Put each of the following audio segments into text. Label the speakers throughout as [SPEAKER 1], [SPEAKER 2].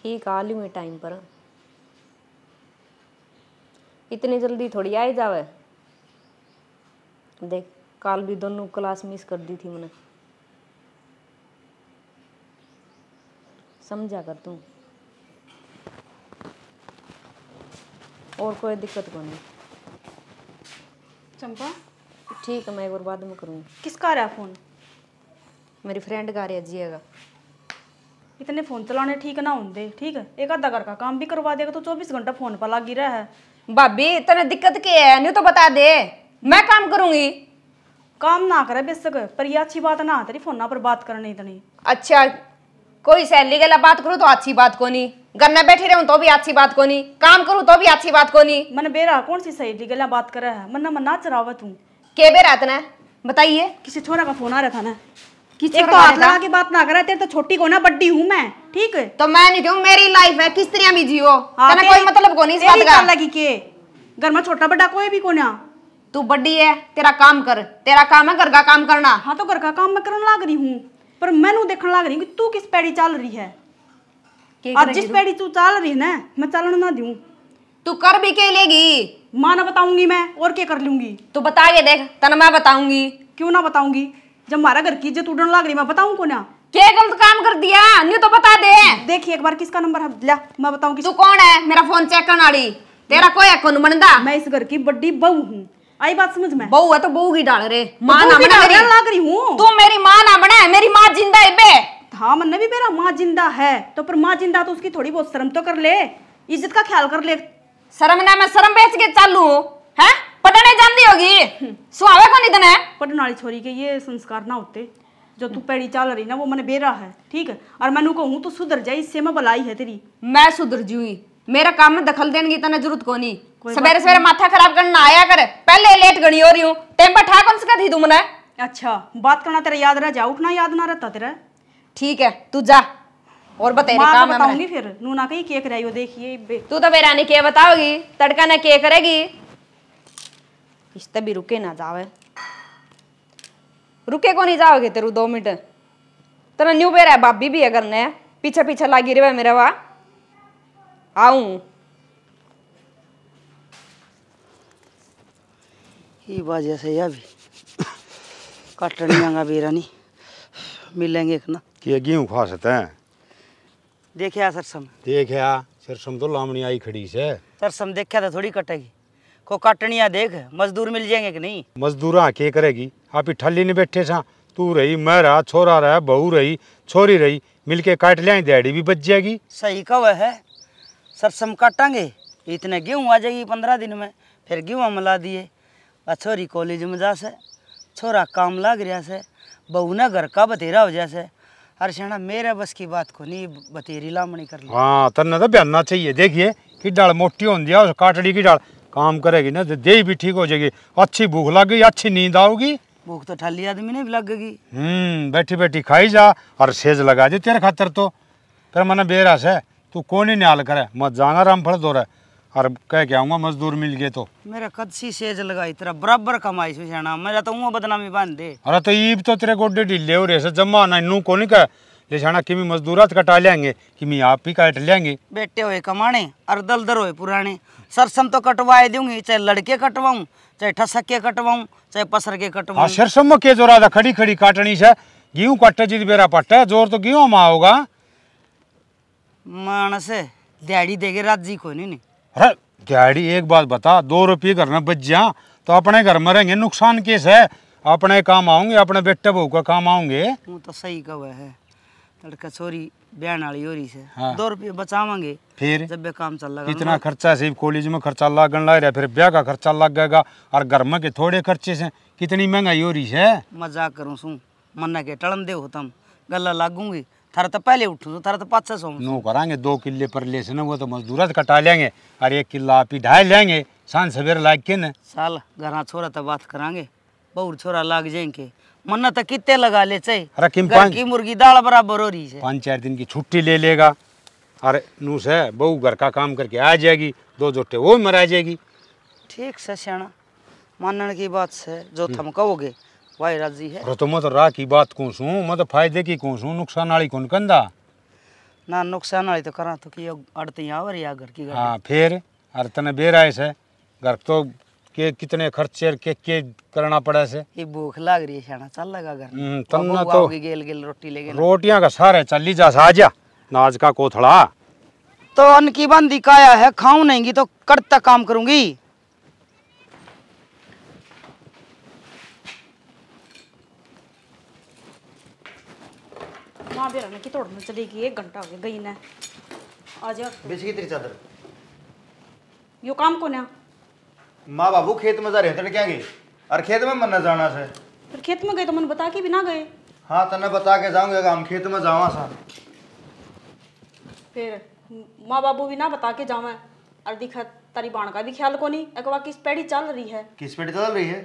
[SPEAKER 1] ठीक आ लूँ मैं टाइम पर। इतनी जल्दी थोड़ी आ ही जावे। देख काल भी दोनों क्लास मिस कर दी थी मैंने। समझा कर तू। और कोई दिक्कत को नहीं।
[SPEAKER 2] चंपा
[SPEAKER 1] ठीक है, मैं एक बार बाद में करूँगी।
[SPEAKER 2] किसका आ रहा फोन?
[SPEAKER 1] मेरी फ्रेंड का आ रहा जिएगा।
[SPEAKER 2] इतने फोन चलाने ठीक ना होंगे। ठीक है, एक आधा घर का काम भी करवा देगा तो 24 घंटा फोन पर लगी रहा है।
[SPEAKER 1] भाभी तने दिक्कत क्या है? नहीं तो बता दे, मैं काम करूंगी।
[SPEAKER 2] काम ना करे बेशक, पर ये अच्छी बात ना तेरी फोन पर बात करनी इतनी।
[SPEAKER 1] अच्छा, कोई सैलरी के लिए बात करूँ तो अच्छी बात को नहीं, घर में बैठी रहूं तो भी अच्छी बात को नहीं, काम करूँ तो भी अच्छी बात को नहीं।
[SPEAKER 2] मन बेरा कौन सी सहेली के लिए बात कर रहा है? मन मना चरावा तू
[SPEAKER 1] के बेरा तना बताइए।
[SPEAKER 2] किसी छोरा का फोन आ रहा था ना। एक तो हाथ लगा के बात ना करे, तेरे तो छोटी को ना बड्डी हूँ मैं। ठीक है,
[SPEAKER 1] तो मैं नहीं कहूँ, मेरी लाइफ है, किस तरह भी जियो। तने कोई मतलब को नहीं इस बात का।
[SPEAKER 2] लगी के घर में छोटा बड़ा कोई भी को ना।
[SPEAKER 1] तू बड्डी है, तेरा काम कर, तेरा काम है घर का काम करना।
[SPEAKER 2] हाँ तो घर का काम मैं करने लग रही हूँ, पर मैनू देखने लग रही हूँ कि तू किस पैड़ी चल रही है। अब जिस पैड़ी तू चल रही है ना, मैं चलन ना दूं।
[SPEAKER 1] तू कर भी के लेगी?
[SPEAKER 2] माँ ना बताऊंगी मैं, और क्या कर लूंगी?
[SPEAKER 1] तू बता के देख, तन मैं बताऊंगी।
[SPEAKER 2] क्यों ना बताऊंगी? जब हमारा घर की इज्जत उड़ने लग रही, मैं बताऊं को ना?
[SPEAKER 1] क्या गलत काम कर दिया? नहीं तो बता दे।
[SPEAKER 2] देखिए एक बार किसका नंबर है, ला मैं बताऊंगी।
[SPEAKER 1] तू कौन है मेरा फोन चेक करने वाली? तेरा कोई अकाउंट बनदा?
[SPEAKER 2] मैं इस घर की बड़ी बहू हूँ, आई बात समझ में?
[SPEAKER 1] बहू है तो बहू की डाल रे,
[SPEAKER 2] माँ ना बना मेरी लग रही हूँ।
[SPEAKER 1] तू मेरी माँ ना बना, मेरी माँ जिंदा है बे।
[SPEAKER 2] हाँ मन भी मेरा माँ जिंदा है तो, पर माँ जिंदा तो उसकी थोड़ी बहुत शर्म तो कर ले, इज्जत का ख्याल कर ले।
[SPEAKER 1] शर्म ना, मैं शर्म बेच के चालू है। पढ़ने जानती होगी, सुहावे को नहीं तने।
[SPEAKER 2] पढ़ने वाली छोरी के ये संस्कार ना होते जो तू पैड़ी चाल रही ना, वो मन बेरा है। ठीक है, और मैनू कहूँ तो सुधर जाए, इससे मैं भलाई है तेरी।
[SPEAKER 1] मैं सुधर जूई, मेरा काम में दखल देने की तने जरूरत को नहीं। सवेरे सवेरे माथा खराब करना आया कर, पहले लेट गणी हो रही हूँ, टाइम पर ठा कौन सा थी तुमने?
[SPEAKER 2] अच्छा, बात करना तेरा याद रह जा, उठना याद ना रहता तेरा।
[SPEAKER 1] ठीक है तू जा, और बता काम है।
[SPEAKER 2] बताऊंगी फिर नू ना कहीं केक रही हो। देखिए
[SPEAKER 1] तू तो बेरा ने क्या बताओगी, तड़का ने क्या करेगी? इस भी रुके ना जावे, रुके को नहीं जाओगे तेरू 2 मिनट। तेरा न्यू बेरा है, भाभी भी है करने पीछे पीछे लगी रहे मेरे। वहा आऊं
[SPEAKER 3] ये बाजे से या भी काटनियाँगा बेरा नहीं मिलेंगे ना।
[SPEAKER 4] कि गेहूँ खा सकते हैं?
[SPEAKER 3] देखिया सरसम,
[SPEAKER 4] देखिया सरसम तो लामनी आई खड़ी से।
[SPEAKER 3] सरसम देखा तो थोड़ी कटेगी, को काटनिया देख, मजदूर मिल जाएंगे कि नहीं?
[SPEAKER 4] मजदूरा के करेगी? आप ही ठल्ली ने बैठे सा, तू रही, मैं रहा, छोरा रहा, बहू रही, छोरी रही, मिलके काट लिया, दिहाड़ी भी बच जाएगी।
[SPEAKER 3] सही कव है, सरसम काटांगे इतने गेहूँ आ जाएगी 15 दिन में। फिर गेहूँ मिला दिए, छोरी कॉलेज में जा से, छोरा काम लग रहा से, बहू ने घर का बतेरा हो जैसे। अरे शाना मेरे बस की बात को नहीं बतेरी लामणी कर ली।
[SPEAKER 4] हाँ तन्ने तो बयाना चाहिए। देखिए कि डाल मोटी हो दिया, उस काटड़ी की डाल काम करेगी ना, दे भी ठीक हो जाएगी, अच्छी भूख लग गई, अच्छी नींद आओगी।
[SPEAKER 3] भूख तो ठाली आदमी ने भी लगेगी।
[SPEAKER 4] बैठी बैठी खाई जा और सेज लगा दे तेरे खातर। तो फिर मैंने बेरा से तू कौन ही न्याल करे, मत जाना रामफल दो रहा और कह के आऊंगा मजदूर मिल गए तो।
[SPEAKER 3] मेरा कद सी सेज लगाई तेरा बराबर कमाई से जाना, मैं तो वो बदनामी बांध दे।
[SPEAKER 4] अरे तो ईब तो तेरे गोडे ढीले हो रहे से, जमा ना नू को नहीं कह ले जाना कि मैं मजदूरात कटा लेंगे कि मैं आप ही काट लेंगे।
[SPEAKER 3] बेटे हुए कमाने और दलदर हुए पुराने। सरसम तो कटवाए दूंगी, चाहे लड़के कटवाऊं, चाहे ठसक के कटवाऊं, चाहे पसर के कटवाऊं।
[SPEAKER 4] सरसम में के जोरा था खड़ी खड़ी काटनी से, गेहूं काटे जिद बेरा पट्टा जोर तो गेहूं में होगा।
[SPEAKER 3] मानस दिहाड़ी देगे राजी को नहीं।
[SPEAKER 4] अरे दिहाड़ी एक बात बता, 2 रुपये घर में बच जा तो अपने घर में रहेंगे, नुकसान कैसे है? अपने काम आऊंगे, अपने बेटे बहू का काम आऊंगे।
[SPEAKER 3] वो तो सही कहा है, लड़का छोरी ब्यान वाली हो रही से।
[SPEAKER 4] हाँ।
[SPEAKER 3] 2 रुपये बचावांगे
[SPEAKER 4] फिर
[SPEAKER 3] जब काम चल रहा।
[SPEAKER 4] इतना खर्चा से कॉलेज में खर्चा लगन लग रहा है, फिर ब्याह का खर्चा लग जाएगा, और घर में के थोड़े खर्चे से कितनी महंगाई हो रही है।
[SPEAKER 3] मजाक करूँ सू मन के टलन दे हो तुम गला लागूंगी, थारा तो पहले उठू, थारा तो 500
[SPEAKER 4] नो करांगे 2 किले पर ले से ना, वो तो मजदूरत कटा लेंगे और 1 किला आप ही ढाई लेंगे सांझ सवेरे लाग के न।
[SPEAKER 3] साल घर छोरा तो बात करांगे, बहुर छोरा लाग जाएंगे, मन्ना तो कितने लगा ले चाहे।
[SPEAKER 4] अरे किम
[SPEAKER 3] की मुर्गी दाल बराबर हो रही है।
[SPEAKER 4] 5-4 दिन की छुट्टी ले लेगा, अरे नू से बहू घर का काम करके आ जाएगी, 2 जोटे वो मरा जाएगी।
[SPEAKER 3] ठीक से सियाना, मानने की बात से जो थम कहोगे वही राजी है।
[SPEAKER 4] अरे तो मैं तो राह की बात कौन सू, मैं तो फायदे की कौन सू, नुकसान वाली कौन कंदा।
[SPEAKER 3] ना नुकसान वाली तो करा तो कि अड़ती आवर या घर की गाड़ी।
[SPEAKER 4] हाँ फिर अरे तने बेरा है घर तो के कितने खर्चे के करना पड़े से।
[SPEAKER 3] ये भूख लग रही है शाना चल लगा घर।
[SPEAKER 4] तन्ना तो
[SPEAKER 3] गेल गेल रोटी लेके
[SPEAKER 4] रोटियां का सारे चली जा साजा नाज का कोथड़ा
[SPEAKER 3] तो अन्न की बंदी काया है, खाऊं नहीं तो करता काम करूंगी।
[SPEAKER 2] माँ बेरा ने की तोड़ने चलेगी, 1 घंटा हो गया गई ने। आ जा
[SPEAKER 5] बिछ गई तेरी चादर।
[SPEAKER 2] यो काम को ना
[SPEAKER 5] माँ बाबू खेत में जा रहे हैं, क्या गई और खेत में मन जाना से।
[SPEAKER 2] फिर खेत में गए तो मन बता के भी ना गए।
[SPEAKER 5] हाँ तने बता के जाऊंगे हम खेत में जावा सा।
[SPEAKER 2] फिर माँ बाबू भी ना बता के जावे और दिखा तारी बाण का भी ख्याल को नहीं। अगवा किस पेड़ी चल रही है,
[SPEAKER 5] किस पेटी चल रही है,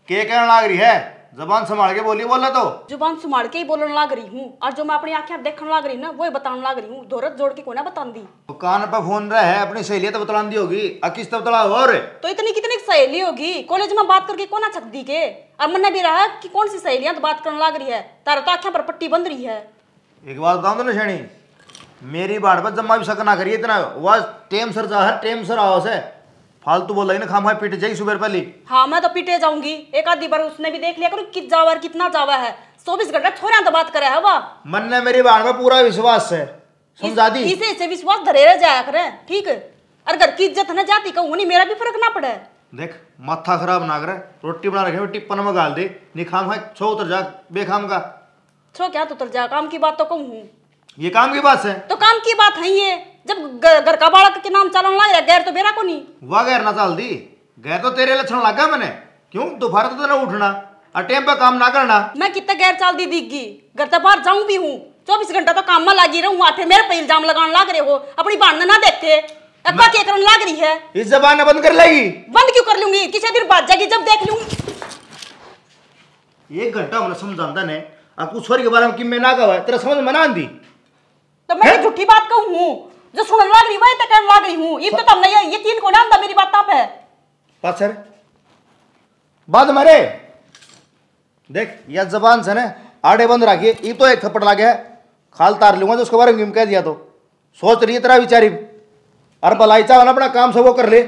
[SPEAKER 5] के कहने लाग रही है, जबान संभाल के बोली बोला तो।
[SPEAKER 2] जुबान संभाल के ही बोलने लाग रही हूँ और जो मैं अपनी आंखें देखने लाग रही हूँ ना वो बताने लाग रही हूँ। धोरत जोड़ के कोई ना बता दी।
[SPEAKER 5] तो कान पर फोन रहा है, अपनी सहेलियत तो बतला दी होगी, किस तब बतला और
[SPEAKER 2] तो इतनी कितनी सहेली होगी, कॉलेज में बात करके कौन छक दी के। अब मन भी रहा कि कौन सी सहेलियां तो बात करने लाग रही है, तारा तो आंखें पर पट्टी बंद रही है।
[SPEAKER 5] एक बात बताऊं तो निशानी, मेरी बाढ़ पर जम्मा भी शक ना करिए इतना। वह टेम सर जा है, टेम सर आओ से फालतू बोल रही ना, खाम पीट जाई सुबह पहली।
[SPEAKER 2] हाँ मैं तो पीटे जाऊंगी, एक आधी बार उसने भी देख लिया करो कित जावा है कितना जावा है। 24 घंटा थोड़ा तो बात करे है वाह।
[SPEAKER 5] मन ने मेरी बाढ़ में पूरा विश्वास है, समझा दी।
[SPEAKER 2] इसे विश्वास धरे रह जाया करे, ठीक है। और घर की इज्जत न जाती कहूँ नहीं, मेरा भी फर्क ना पड़े।
[SPEAKER 5] देख माथा खराब ना करे, रोटी बना रखे टिप्पन में गाल दे, नहीं खाम है छो उतर जा बेखाम का।
[SPEAKER 2] छो क्या तो उतर जा, काम की बात तो कहूँ।
[SPEAKER 5] ये काम की बात है
[SPEAKER 2] तो काम की बात है ये, जब घर का बालक के नाम चलन लग गैर तो बेरा को नहीं।
[SPEAKER 5] वाह गैर ना चाल दी, गैर तो तेरे लक्षण लगा मैंने। क्यों दोपहर तो ना उठना और टाइम पर काम ना करना।
[SPEAKER 2] मैं कितना गैर चाल दी दिखगी, घर तो बाहर जाऊं भी हूँ, 24 घंटा तो काम में लगी रहूं। आठे मेरे पे इल्जाम लगाने लग रहे हो, अपनी बाण ना देखते अक्का के करने लग रही है।
[SPEAKER 5] इस जबान बंद कर लेगी।
[SPEAKER 2] बंद क्यों कर लूंगी, किसी दिन बात जाएगी जब देख लूंगी।
[SPEAKER 5] 1 घंटा हमने समझाता ने आपको छोरी के बारे में कि मैं ना कहा तेरा समझ में ना आंदी।
[SPEAKER 2] तो मैं झूठी बात कहूँ जो सुनने लग रही वही तो कहने लग रही हूँ। ये तो तुमने ये 3 को ना आंदा मेरी बात आप है
[SPEAKER 5] पासर बाद मरे। देख यह जबान से ना आड़े बंद रखिए, ये तो एक थप्पड़ लगे है खाल तार लूंगा तो उसके बारे में कह दिया तो सोच रही है तेरा विचारी। और भलाई चाह अपना काम सब वो कर ले।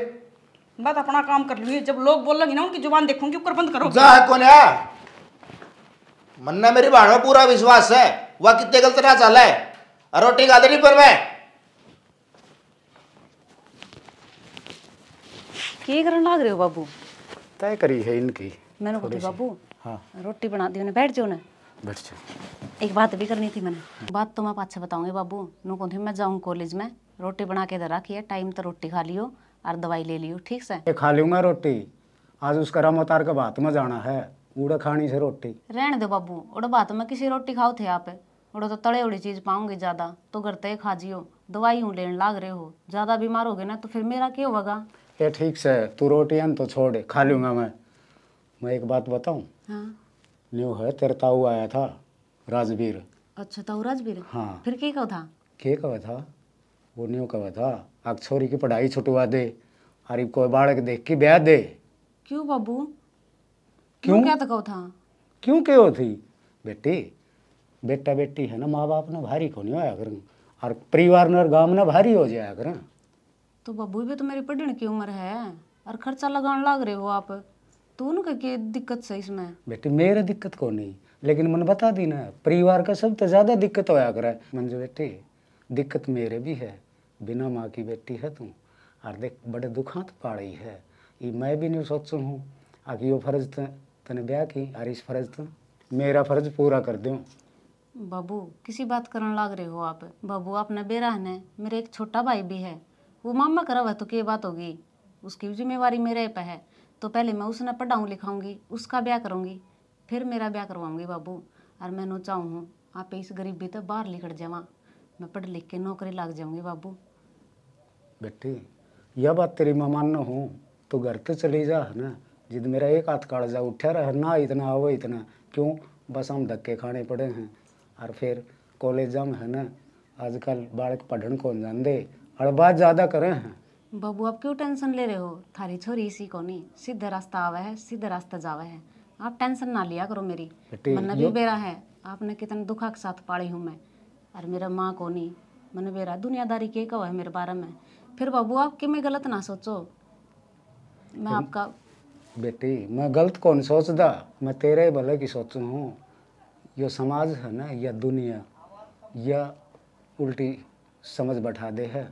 [SPEAKER 2] बात अपना काम कर लूंगी, जब लोग बोल लगी ना उनकी जुबान देखूंगी ऊपर बंद करो।
[SPEAKER 5] जा है कौन है मन्ना, मेरी बाण में पूरा विश्वास है, वह कितने गलत ना चला है। और रोटी खा देनी पर मैं
[SPEAKER 6] की करने लग रहे हो बाबू?
[SPEAKER 7] तय करी है इनकी।
[SPEAKER 6] मैंने बोली बाबू
[SPEAKER 7] हाँ
[SPEAKER 6] रोटी बना दी उन्हें, बैठ जाओ ना।
[SPEAKER 7] बैठ जाओ।
[SPEAKER 6] एक बात भी करनी थी मैंने। बात तो मैं पाछे बताऊंगी बाबू। नु कौन थी मैं जाऊँ कॉलेज में, रोटी बना के इधर रखी है, टाइम तो रोटी खा लियो और दवाई ले लियो, ठीक से।
[SPEAKER 7] ये खा लूंगा रोटी, आज उसका रामोतार का बात में जाना है, उड़ा खानी से रोटी।
[SPEAKER 6] रहने दो बाबू, उड़ा बात में किसी रोटी खाओ थे आप, उड़ा तो तले उड़ी चीज पाऊंगी ज्यादा, तो घर ते खा जियो। दवाई हूँ लेने लाग रहे हो, ज्यादा बीमार हो गए ना तो फिर मेरा क्या होगा।
[SPEAKER 7] ये ठीक से तू रोटी अन तो छोड़, खा लूंगा मैं एक बात बताऊं।
[SPEAKER 6] हाँ
[SPEAKER 7] न्यू है तेरे ताऊ आया था राजवीर।
[SPEAKER 6] अच्छा ताऊ राजवीर,
[SPEAKER 7] हाँ
[SPEAKER 6] फिर क्या था?
[SPEAKER 7] के कहा था वो, न्यू कहा था आग छोरी की पढ़ाई छुटवा दे और कोई बालक देख के ब्याह दे।
[SPEAKER 6] क्यों बाबू?
[SPEAKER 7] क्यों
[SPEAKER 6] क्या तो था?
[SPEAKER 7] क्यों क्यों थी बेटी, बेटा बेटी है ना, माँ बाप ने भारी को नहीं होया कर और परिवार ने और गाँव ने भारी हो जाया कर।
[SPEAKER 6] तो बाबू भी तो मेरी पढ़ने की उम्र है और खर्चा लगाने लग रहे हो आप, तो उनका क्या दिक्कत है इसमें?
[SPEAKER 7] बेटी मेरे दिक्कत को नहीं, लेकिन मन बता दी ना परिवार का सबसे ज्यादा दिक्कत होया करे। मंजू बेटी दिक्कत मेरे भी है, बिना माँ की बेटी है तू और देख बड़े दुखांत पाड़ी है। ये मैं भी नहीं सोचू हूँ आगे वो फर्ज तने ब्याह की और इस फर्ज तो मेरा फर्ज पूरा कर दूँ।
[SPEAKER 6] बाबू किसी बात करने लग रहे हो आप। बाबू आपने बेरा है, मेरे एक छोटा भाई भी है, वो मामा करा हुआ तो क्या बात होगी, उसकी जिम्मेवारी मेरे पे है। तो पहले मैं उसने पढ़ाऊँ लिखाऊंगी, उसका ब्याह करूँगी, फिर मेरा ब्याह करवाऊंगी बाबू। और मैं नो चाहूँ आप इस गरीबी तो बाहर निकल जावा, मैं पढ़ लिख के नौकरी लग जाऊंगी बाबू।
[SPEAKER 7] बेटी यह बात तेरी मैं मानना हूँ तो घर तो चली जा है ना, जिद मेरा एक हाथ काट जा उठा रहा ना इतना वो इतना क्यों, बस हम धक्के खाने पड़े हैं। और फिर कॉलेज में है ना आजकल बालक पढ़न कौन जान दे और बात ज़्यादा करें हैं।
[SPEAKER 6] बाबू आप क्यों टेंशन ले रहे हो, थारी छोरी इसी को नहीं, सीधा रास्ता आवा है, सीधा रास्ता जावा है, आप टेंशन ना लिया करो मेरी। मन भी बेरा है, आपने कितने दुखा के साथ पाली हूँ मैं, और मेरा माँ को नहीं मैंने बेरा दुनियादारी के कहा है मेरे बारे में। फिर बाबू आप कि मैं गलत ना सोचो, मैं आपका
[SPEAKER 7] बेटी मैं गलत कौन सोचदा, मैं तेरे भले की सोचू हूँ। यो समाज है ना या दुनिया या उल्टी समझ बैठा दे है।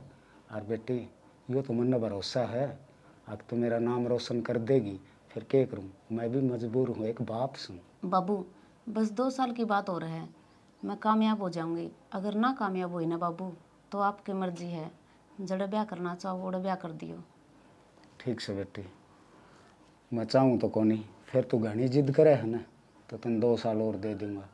[SPEAKER 7] और बेटी यो तो मन भरोसा है, अब तो मेरा नाम रोशन कर देगी, फिर क्या करूँ, मैं भी मजबूर हूँ, एक बाप हूँ।
[SPEAKER 6] बाबू बस 2 साल की बात हो रहा है, मैं कामयाब हो जाऊंगी। अगर ना कामयाब हुई ना बाबू तो आपकी मर्जी है, जड़ा ब्याह करना चाहो वो ब्याह कर दियो।
[SPEAKER 7] ठीक से बेटी, मैं चाहूँ तो कौन ही, फिर तू घनी जिद करे है ना तो तुम 2 साल और दे दूंगा।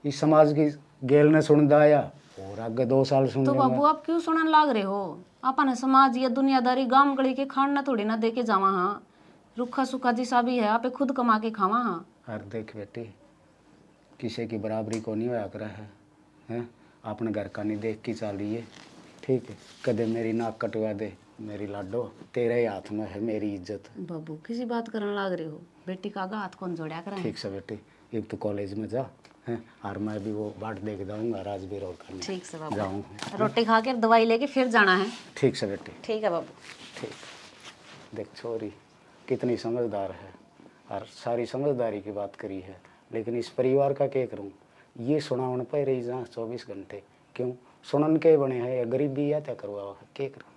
[SPEAKER 7] इस समाज की गेल ने सुन दाया और आगे 2 साल सुन
[SPEAKER 6] तो
[SPEAKER 7] लूंगा।
[SPEAKER 6] बाबू आप क्यों सुनने लाग रहे हो? अपन समाज या दुनियादारी गांव गली के खाना थोड़ी ना दे के जावा। हाँ रुखा सुखा जिसा भी है आप खुद कमा के खावा। हाँ
[SPEAKER 7] और देख बेटी, किसी की बराबरी को नहीं होया करा है, हैं? अपने घर का नहीं देख की चालिए, ठीक है? कदे मेरी नाक कटवा दे मेरी लाडो, तेरे हाथ में है मेरी इज्जत।
[SPEAKER 6] बाबू किसी बात करने लाग रहे हो, बेटी का हाथ कौन जोड़ा करें।
[SPEAKER 7] ठीक से बेटी, एक तो कॉलेज में जा हैं, और मैं भी वो बाट देख जाऊँगा राजवीर और करने।
[SPEAKER 6] ठीक से बाबू,
[SPEAKER 7] जाऊँ।
[SPEAKER 6] रोटी खा के दवाई लेके फिर जाना है।
[SPEAKER 7] ठीक से बेटी।
[SPEAKER 6] ठीक है बाबू।
[SPEAKER 7] ठीक। देख छोरी कितनी समझदार है और सारी समझदारी की बात करी है, लेकिन इस परिवार का क्या करूं, ये सुनावन पे रही जहाँ 24 घंटे, क्यों सुनन के बने हैं या गरीबी या क्या करवा क्या करूं।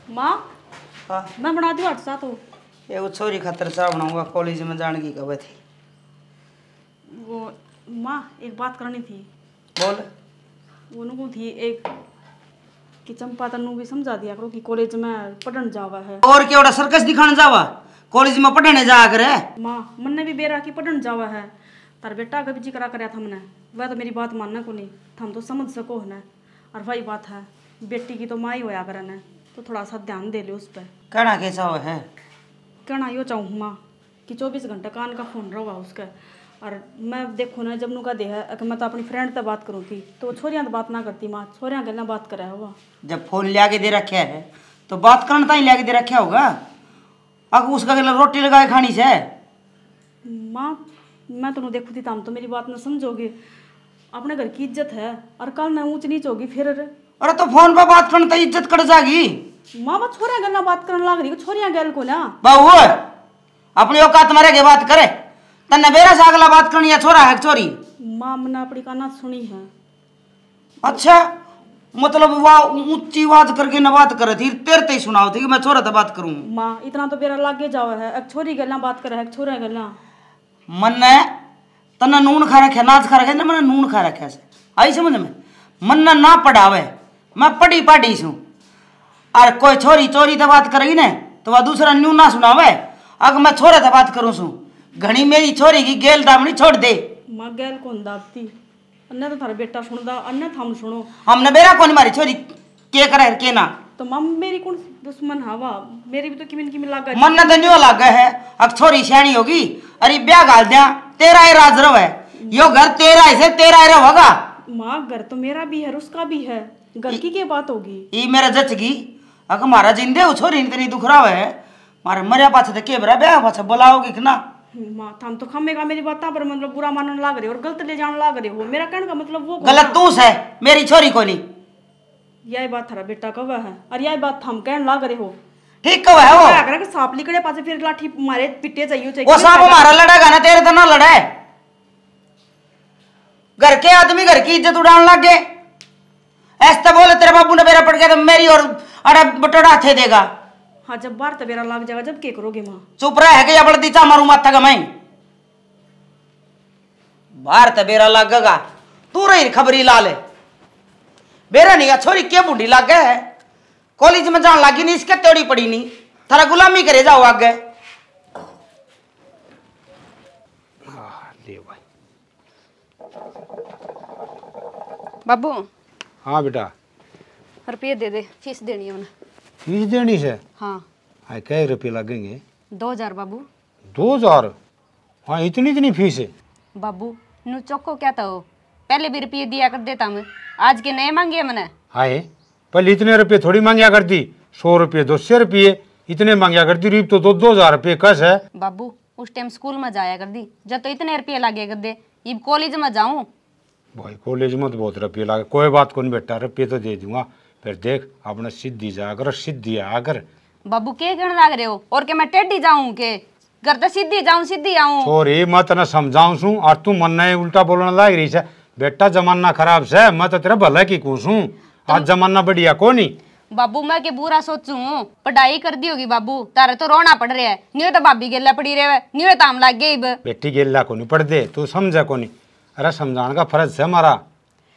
[SPEAKER 2] माँ
[SPEAKER 3] हाँ
[SPEAKER 2] मैं बना दूँ 8 सा तो
[SPEAKER 3] ये वो छोरी खातर चाह बनाऊंगा, कॉलेज में जाने की कब थी।
[SPEAKER 2] वो माँ एक बात करनी थी।
[SPEAKER 3] बोल।
[SPEAKER 2] वो नुकू थी एक कि चंपा तन्नू भी समझा दिया करो कि कॉलेज में पढ़ने जावा है।
[SPEAKER 3] और क्या सर्कस दिखाने जावा, कॉलेज में पढ़ने जा कर।
[SPEAKER 2] माँ मन भी बेरा की पढ़ने जावा है, तार बेटा कभी जी करा करया था हमने, वह तो मेरी बात मानना को नहीं, हम तो समझ सको है ना। और वही बात है, बेटी की तो माँ ही होया करे न, तो थोड़ा सा ध्यान दे ले उस पर।
[SPEAKER 3] कहना कैसा हो है?
[SPEAKER 2] कहना यो चाहूँ माँ कि 24 घंटा कान का फोन रहा उसका। और मैं देखो ना जब नुका दे है अगर मैं तो अपनी फ्रेंड से बात करूँ थी तो छोरियाँ तो बात ना करती माँ, छोरियाँ गलना बात करे हुआ।
[SPEAKER 3] जब फोन लिया के दे रखे है तो बात करना ही लिया के दे रखा होगा, अगर उसका गला रोटी लगाए खानी से।
[SPEAKER 2] माँ मैं तो देखू थी तम तो मेरी बात ना समझोगे, अपने घर की इज्जत है और कल ना ऊंच नीच होगी फिर।
[SPEAKER 3] अरे तो फोन पे बात करना तो इज्जत कट जाएगी।
[SPEAKER 2] माँ वो छोरियाँ गलना बात करने लग रही, छोरियाँ गैल को ना
[SPEAKER 3] बहू अपनी औकात मारे के बात करे, तन्ने बेरा से अगला बात करनी है छोरा है चोरी।
[SPEAKER 2] माँ मैंने अपनी काना सुनी है।
[SPEAKER 3] अच्छा मतलब वाह ऊंची आवाज करके न बात करे थी, तेरे ते ही सुनाओ थी कि मैं छोरा से बात करूं।
[SPEAKER 2] माँ इतना तो बेरा लागे जावा है, एक छोरी गलना बात करे है, एक छोरा गलना।
[SPEAKER 3] मन ने तन्ने नून खा रखे नाच खा रखे, मैंने नून खा रखे से आई समझ में। मन ने ना पढ़ावे, मैं पढ़ी पाढ़ी छू, और कोई छोरी चोरी से बात करेगी ना तो वह दूसरा न्यू ना सुनावे। अगर मैं छोरे से बात करूं छू, घनी मेरी छोरी की गेल दामनी छोड़ दे।
[SPEAKER 2] माँ गैल कौन दाबती, अन्य तो थारा बेटा सुनदा, अन्य थाम सुनो।
[SPEAKER 3] हमने बेरा कौन मारी छोरी के करे के ना।
[SPEAKER 2] तो माँ मेरी कौन दुश्मन हवा, मेरी भी तो किमिन किमिन लागा।
[SPEAKER 3] मन न तो लागा है, अब छोरी सियाणी होगी, अरे ब्याह गाल दिया, तेरा ही राज रव है, यो घर तेरा ही से तेरा ही रहोगा।
[SPEAKER 2] माँ घर तो मेरा भी है उसका भी है, घर की क्या बात होगी।
[SPEAKER 3] ये मेरा जचगी, अगर मारा जिंदे हो छोरी इतनी दुख रहा है, मारे मरिया पाछे के बरा ब्याह पाछे बुलाओगी कि ना।
[SPEAKER 2] माँ थाम तो खमेगा मेरी बात पर मतलब बुरा मानने लाग रहे हो और गलत ले जाने लाग रहे हो, मेरा कहने का मतलब वो
[SPEAKER 3] गलत तू है, मेरी छोरी को नहीं।
[SPEAKER 2] यही बात थारा बेटा कवा है और यही बात हम कहने लाग रहे हो।
[SPEAKER 3] ठीक कब है वो,
[SPEAKER 2] अगर सांप लिकड़े पाछे फिर लाठी मारे पिटे चाहिए
[SPEAKER 3] वो सांप हमारा लड़ेगा ना, तेरे तो ना लड़े। घर के आदमी घर की इज्जत उड़ाने लग गए, ऐसा बोले तेरे बाबू ने बेरा पड़ गया तो मेरी और अरे बटोड़ा थे देगा।
[SPEAKER 2] हाँ जब बार तबेरा लाग जाएगा जब के करोगे माँ।
[SPEAKER 3] चुप रहा है कि या बड़दी चा मारू माथा का मैं बाहर तबेरा लागेगा, तू रही खबरी ला ले। बेरा नहीं छोरी के बूढ़ी लाग गए है, कॉलेज में जान लागी नहीं, इसके तेड़ी पड़ी नहीं, थारा गुलामी करे जाओ आगे।
[SPEAKER 4] ले भाई।
[SPEAKER 1] बाबू
[SPEAKER 4] हाँ बेटा,
[SPEAKER 1] रुपये दे दे, फीस देनी है उन्हें।
[SPEAKER 4] फीस देनी से?
[SPEAKER 1] हाँ
[SPEAKER 4] हाँ क्या रुपये लगेंगे?
[SPEAKER 1] 2000 बाबू।
[SPEAKER 4] 2000? हाँ इतनी इतनी फीस है?
[SPEAKER 1] बाबू नु चौको क्या था, पहले भी रुपये दिया कर देता मैं, आज के नए मांगे मैंने।
[SPEAKER 4] हाय पहले इतने रुपये थोड़ी मांगया करती, 100 रुपये 200 रुपये इतने मांगया करती, रीब तो 2000 रुपये कस है।
[SPEAKER 1] बाबू उस टाइम स्कूल में जाया कर दी, जब तो इतने रुपये लागे कर दे, अब कॉलेज में जाऊं
[SPEAKER 4] भाई कॉलेज में तो बहुत रुपये लागे, कोई बात को नहीं बेटा, रुपये तो दे दूंगा। फिर देख अपने सीधी जाकर सीधी आकर।
[SPEAKER 1] बाबू के कहने लग रहे हो, और के मैं टेढ़ी जाऊं के घर तो सीधी जाऊं सीधी आऊं?
[SPEAKER 4] सॉरी मैं तेने समझाऊं छू और तू मन ने उल्टा बोलने लग रही है। बेटा जमाना खराब से, मैं तो तेरा भला की कहूँ। आज जमाना बढ़िया को नहीं।
[SPEAKER 1] बाबू मैं के बुरा सोचूं, पढ़ाई कर दी होगी बाबू, तारे तो रोना पड़ रहा है। न्यू तो भाभी गेला पड़ी रहे, न्यू तो हम लग गई।
[SPEAKER 4] बेटी गेला को नहीं पढ़ दे, तू समझा को नहीं। अरे समझाने का फर्ज है हमारा,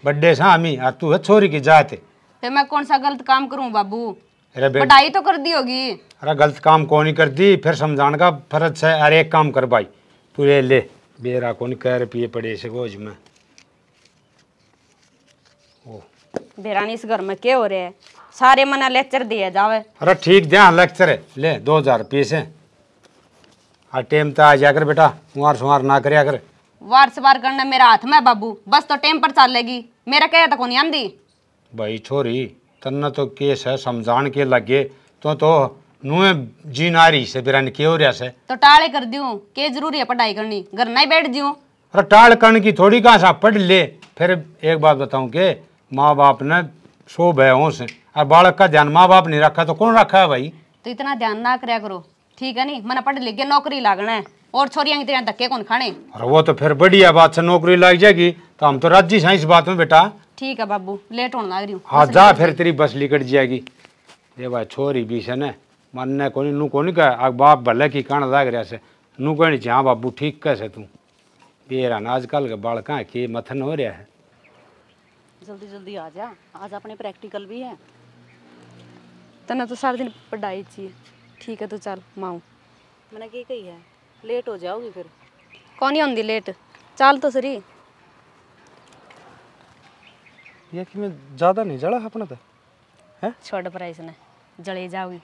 [SPEAKER 4] बड्डे से हमी और तू है छोरी की जात।
[SPEAKER 1] फिर मैं कौन सा गलत काम करूं बाबू?
[SPEAKER 4] अरे
[SPEAKER 1] पढ़ाई तो कर दी होगी।
[SPEAKER 4] अरे गलत काम को नहीं कर दी, फिर समझाने का फर्ज है। अरे एक काम कर भाई, तू ले बेरा को नहीं कह रुपये पड़े से गोज में।
[SPEAKER 1] बेरानी इस घर में क्या हो रहा है? सारे मना लेक्चर दिया जावे।
[SPEAKER 4] अरे ठीक दे लेक्चर है, ले 2000 रुपये से। और टेम तो आ जाकर बेटा, कुंवार सुंवार ना करया कर।
[SPEAKER 1] वार सवार करना मेरा हाथ में बाबू, बस तो टेम पर चलेगी, मेरा कह तो नहीं आंदी।
[SPEAKER 4] भाई छोरी तन्ना तो केस है, समझान के लगे तो नुए जी नारी से बिरान के हो रहा से।
[SPEAKER 1] तो टाले कर दियो, के जरूरी है पढ़ाई करनी, घर नहीं बैठ जियो।
[SPEAKER 4] अरे टाल करने की थोड़ी कहाँ सा पढ़ ले। फिर एक बात बताऊं के माँ बाप ने 100 भयों से और बालक का ध्यान माँ बाप नहीं रखा तो कौन रखा है भाई?
[SPEAKER 1] तो इतना ध्यान ना करया करो, ठीक है नहीं? मैंने पढ़ लिख के नौकरी लागना है, और छोरियां की तरह धक्के कौन खाने।
[SPEAKER 4] अरे वो तो फिर बढ़िया बात से नौकरी लग जाएगी, तो हम तो राजी हैं इस बात में बेटा।
[SPEAKER 1] ठीक है बाबू, लेट होने लग रही हूँ।
[SPEAKER 4] हाँ जा, फिर तेरी बस लिकट जाएगी। ये भाई छोरी भी से न मानने को नहीं, नू को नहीं कह बाप भले की कान लाग रहा से, नू कहनी हाँ बाबू ठीक कैसे तू बेरा ना आजकल के बालका के मथन हो रहा है।
[SPEAKER 6] जल्दी जल्दी आ जा, आज अपने प्रैक्टिकल भी है।
[SPEAKER 1] तना तो सारा दिन पढ़ाई चाहिए। ठीक है तो चल माऊ।
[SPEAKER 6] मैंने क्या कही है, लेट हो जाओगी फिर।
[SPEAKER 1] कौन ही आंदी लेट, चल तो सरी।
[SPEAKER 8] ये कि मैं ज़्यादा नहीं जड़ा अपना तो है।
[SPEAKER 1] छोड़ पर इसने जले जाओगी,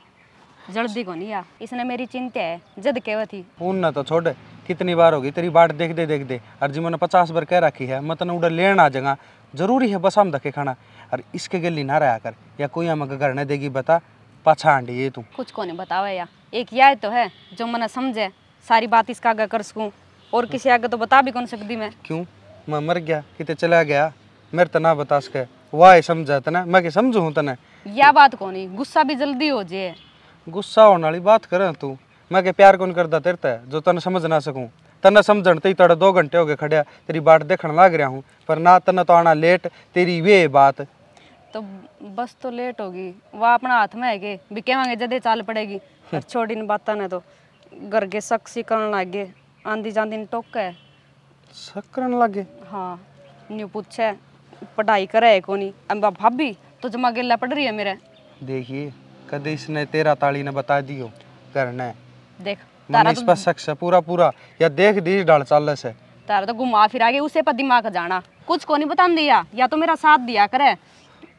[SPEAKER 1] जल्दी को नहीं आ। इसने मेरी चिंता है, जद केवा थी
[SPEAKER 8] उन ना तो छोड़, कितनी बार होगी तेरी बाट देख दे और जी मैंने 50 बार कह रखी है मतलब उधर लेना आ जाएगा। जरूरी है बस हम धक्के खाना, और इसके गली ना रहा कर, या कोई हमें घर नहीं देगी बता पाछा आंडी ये तू
[SPEAKER 1] कुछ को नहीं बतावा। या एक याद तो है जो मना समझे, सारी बात इसका आगे कर सकूँ, और किसी आगे तो बता भी कौन सकती मैं।
[SPEAKER 8] क्यों मैं मर गया कितने चला गया मेरे तो ना बता सके, वाह समझा तना मैं क्या समझू हूँ तना।
[SPEAKER 1] या बात को नहीं, गुस्सा भी जल्दी हो जाए।
[SPEAKER 8] गुस्सा होने वाली बात कर तू, मैं क्या प्यार कौन करता तेरे ते जो तने समझ ना सकूँ। तना समझण ते तोड़ा 2 घंटे हो गए खड़िया, तेरी बाट देखने लग रहा हूँ, पर ना तना तो आना लेट तेरी वे बात।
[SPEAKER 1] तो बस तो लेट होगी, वह अपना हाथ में है कि भी कहेंगे जदे चाल पड़ेगी। पर छोड़ी इन बात ने तो घर के शक सी करने लग गए, आंधी जांदी ने टोक है।
[SPEAKER 8] शक करने लगे?
[SPEAKER 1] हाँ न्यू पूछे पढ़ाई करे को नहीं। अब भाभी तो जमा गेला पढ़ रही है मेरे।
[SPEAKER 8] देखिए कदे इसने तेरा ताली ने बता दियो करना
[SPEAKER 1] देख
[SPEAKER 8] तारा इस पर शक से पूरा या देख दी डाल चाल से
[SPEAKER 1] तारा तो घुमा फिरा के उसे पर दिमाग जाना, कुछ को नहीं बता दिया, या तो मेरा साथ दिया करे।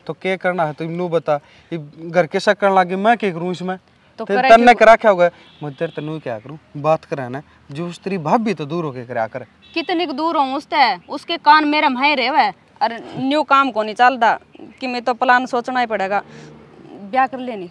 [SPEAKER 8] तो क्या करना है तुम नू बता, घर के शक करने लगे मैं क्या करूँ इसमें?
[SPEAKER 1] तो
[SPEAKER 8] तन्ने करा क्या होगा, मैं तेरे तनु क्या करूँ बात करा ना, जो उस तेरी भाभी तो दूर होके करा कर।
[SPEAKER 1] कितनी दूर हूँ उससे, उसके कान मेरे में रहे। अरे न्यू काम को नहीं चलता कि मैं तो प्लान सोचना ही पड़ेगा। ब्याह कर लेनी।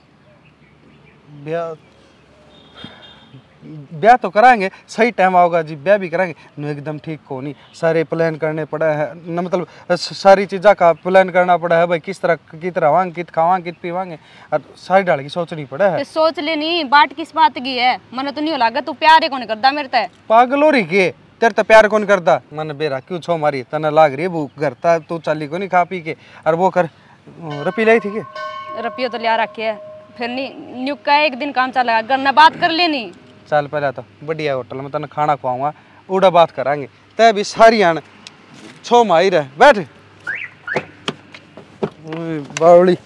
[SPEAKER 8] ब्याह तो कराएंगे, सही टाइम आओगा जी ब्याह भी कराएंगे। नो एकदम ठीक को नहीं, सारे प्लान करने पड़ा है न, मतलब सारी चीज़ा का प्लान करना पड़ा है भाई, किस तरह आवांगे, कित खावांगे, कित पीवांगे, और सारी डाल की सोचनी पड़ा है।
[SPEAKER 1] सोच लेनी बाट किस बात की है, मैंने तो नहीं लगा तू प्यार को नहीं करता मेरे ते।
[SPEAKER 8] पागल हो रही के तेरे तो प्यार कौन करता, मन बेरा क्यों छो मारी तना लाग रही है भूख करता तू चाली को नहीं खा पी के, और वो कर रपी लाई थी के
[SPEAKER 1] रपियो तो लिया रखे है, फिर नहीं न्यू का एक दिन काम चलेगा, गन्ना बात कर लेनी।
[SPEAKER 8] चल पहले तो बढ़िया होटल में तने खाना खुआऊंगा, उड़ा बात करांगे, तय भी सारी आन छो माई रह बैठ बावली।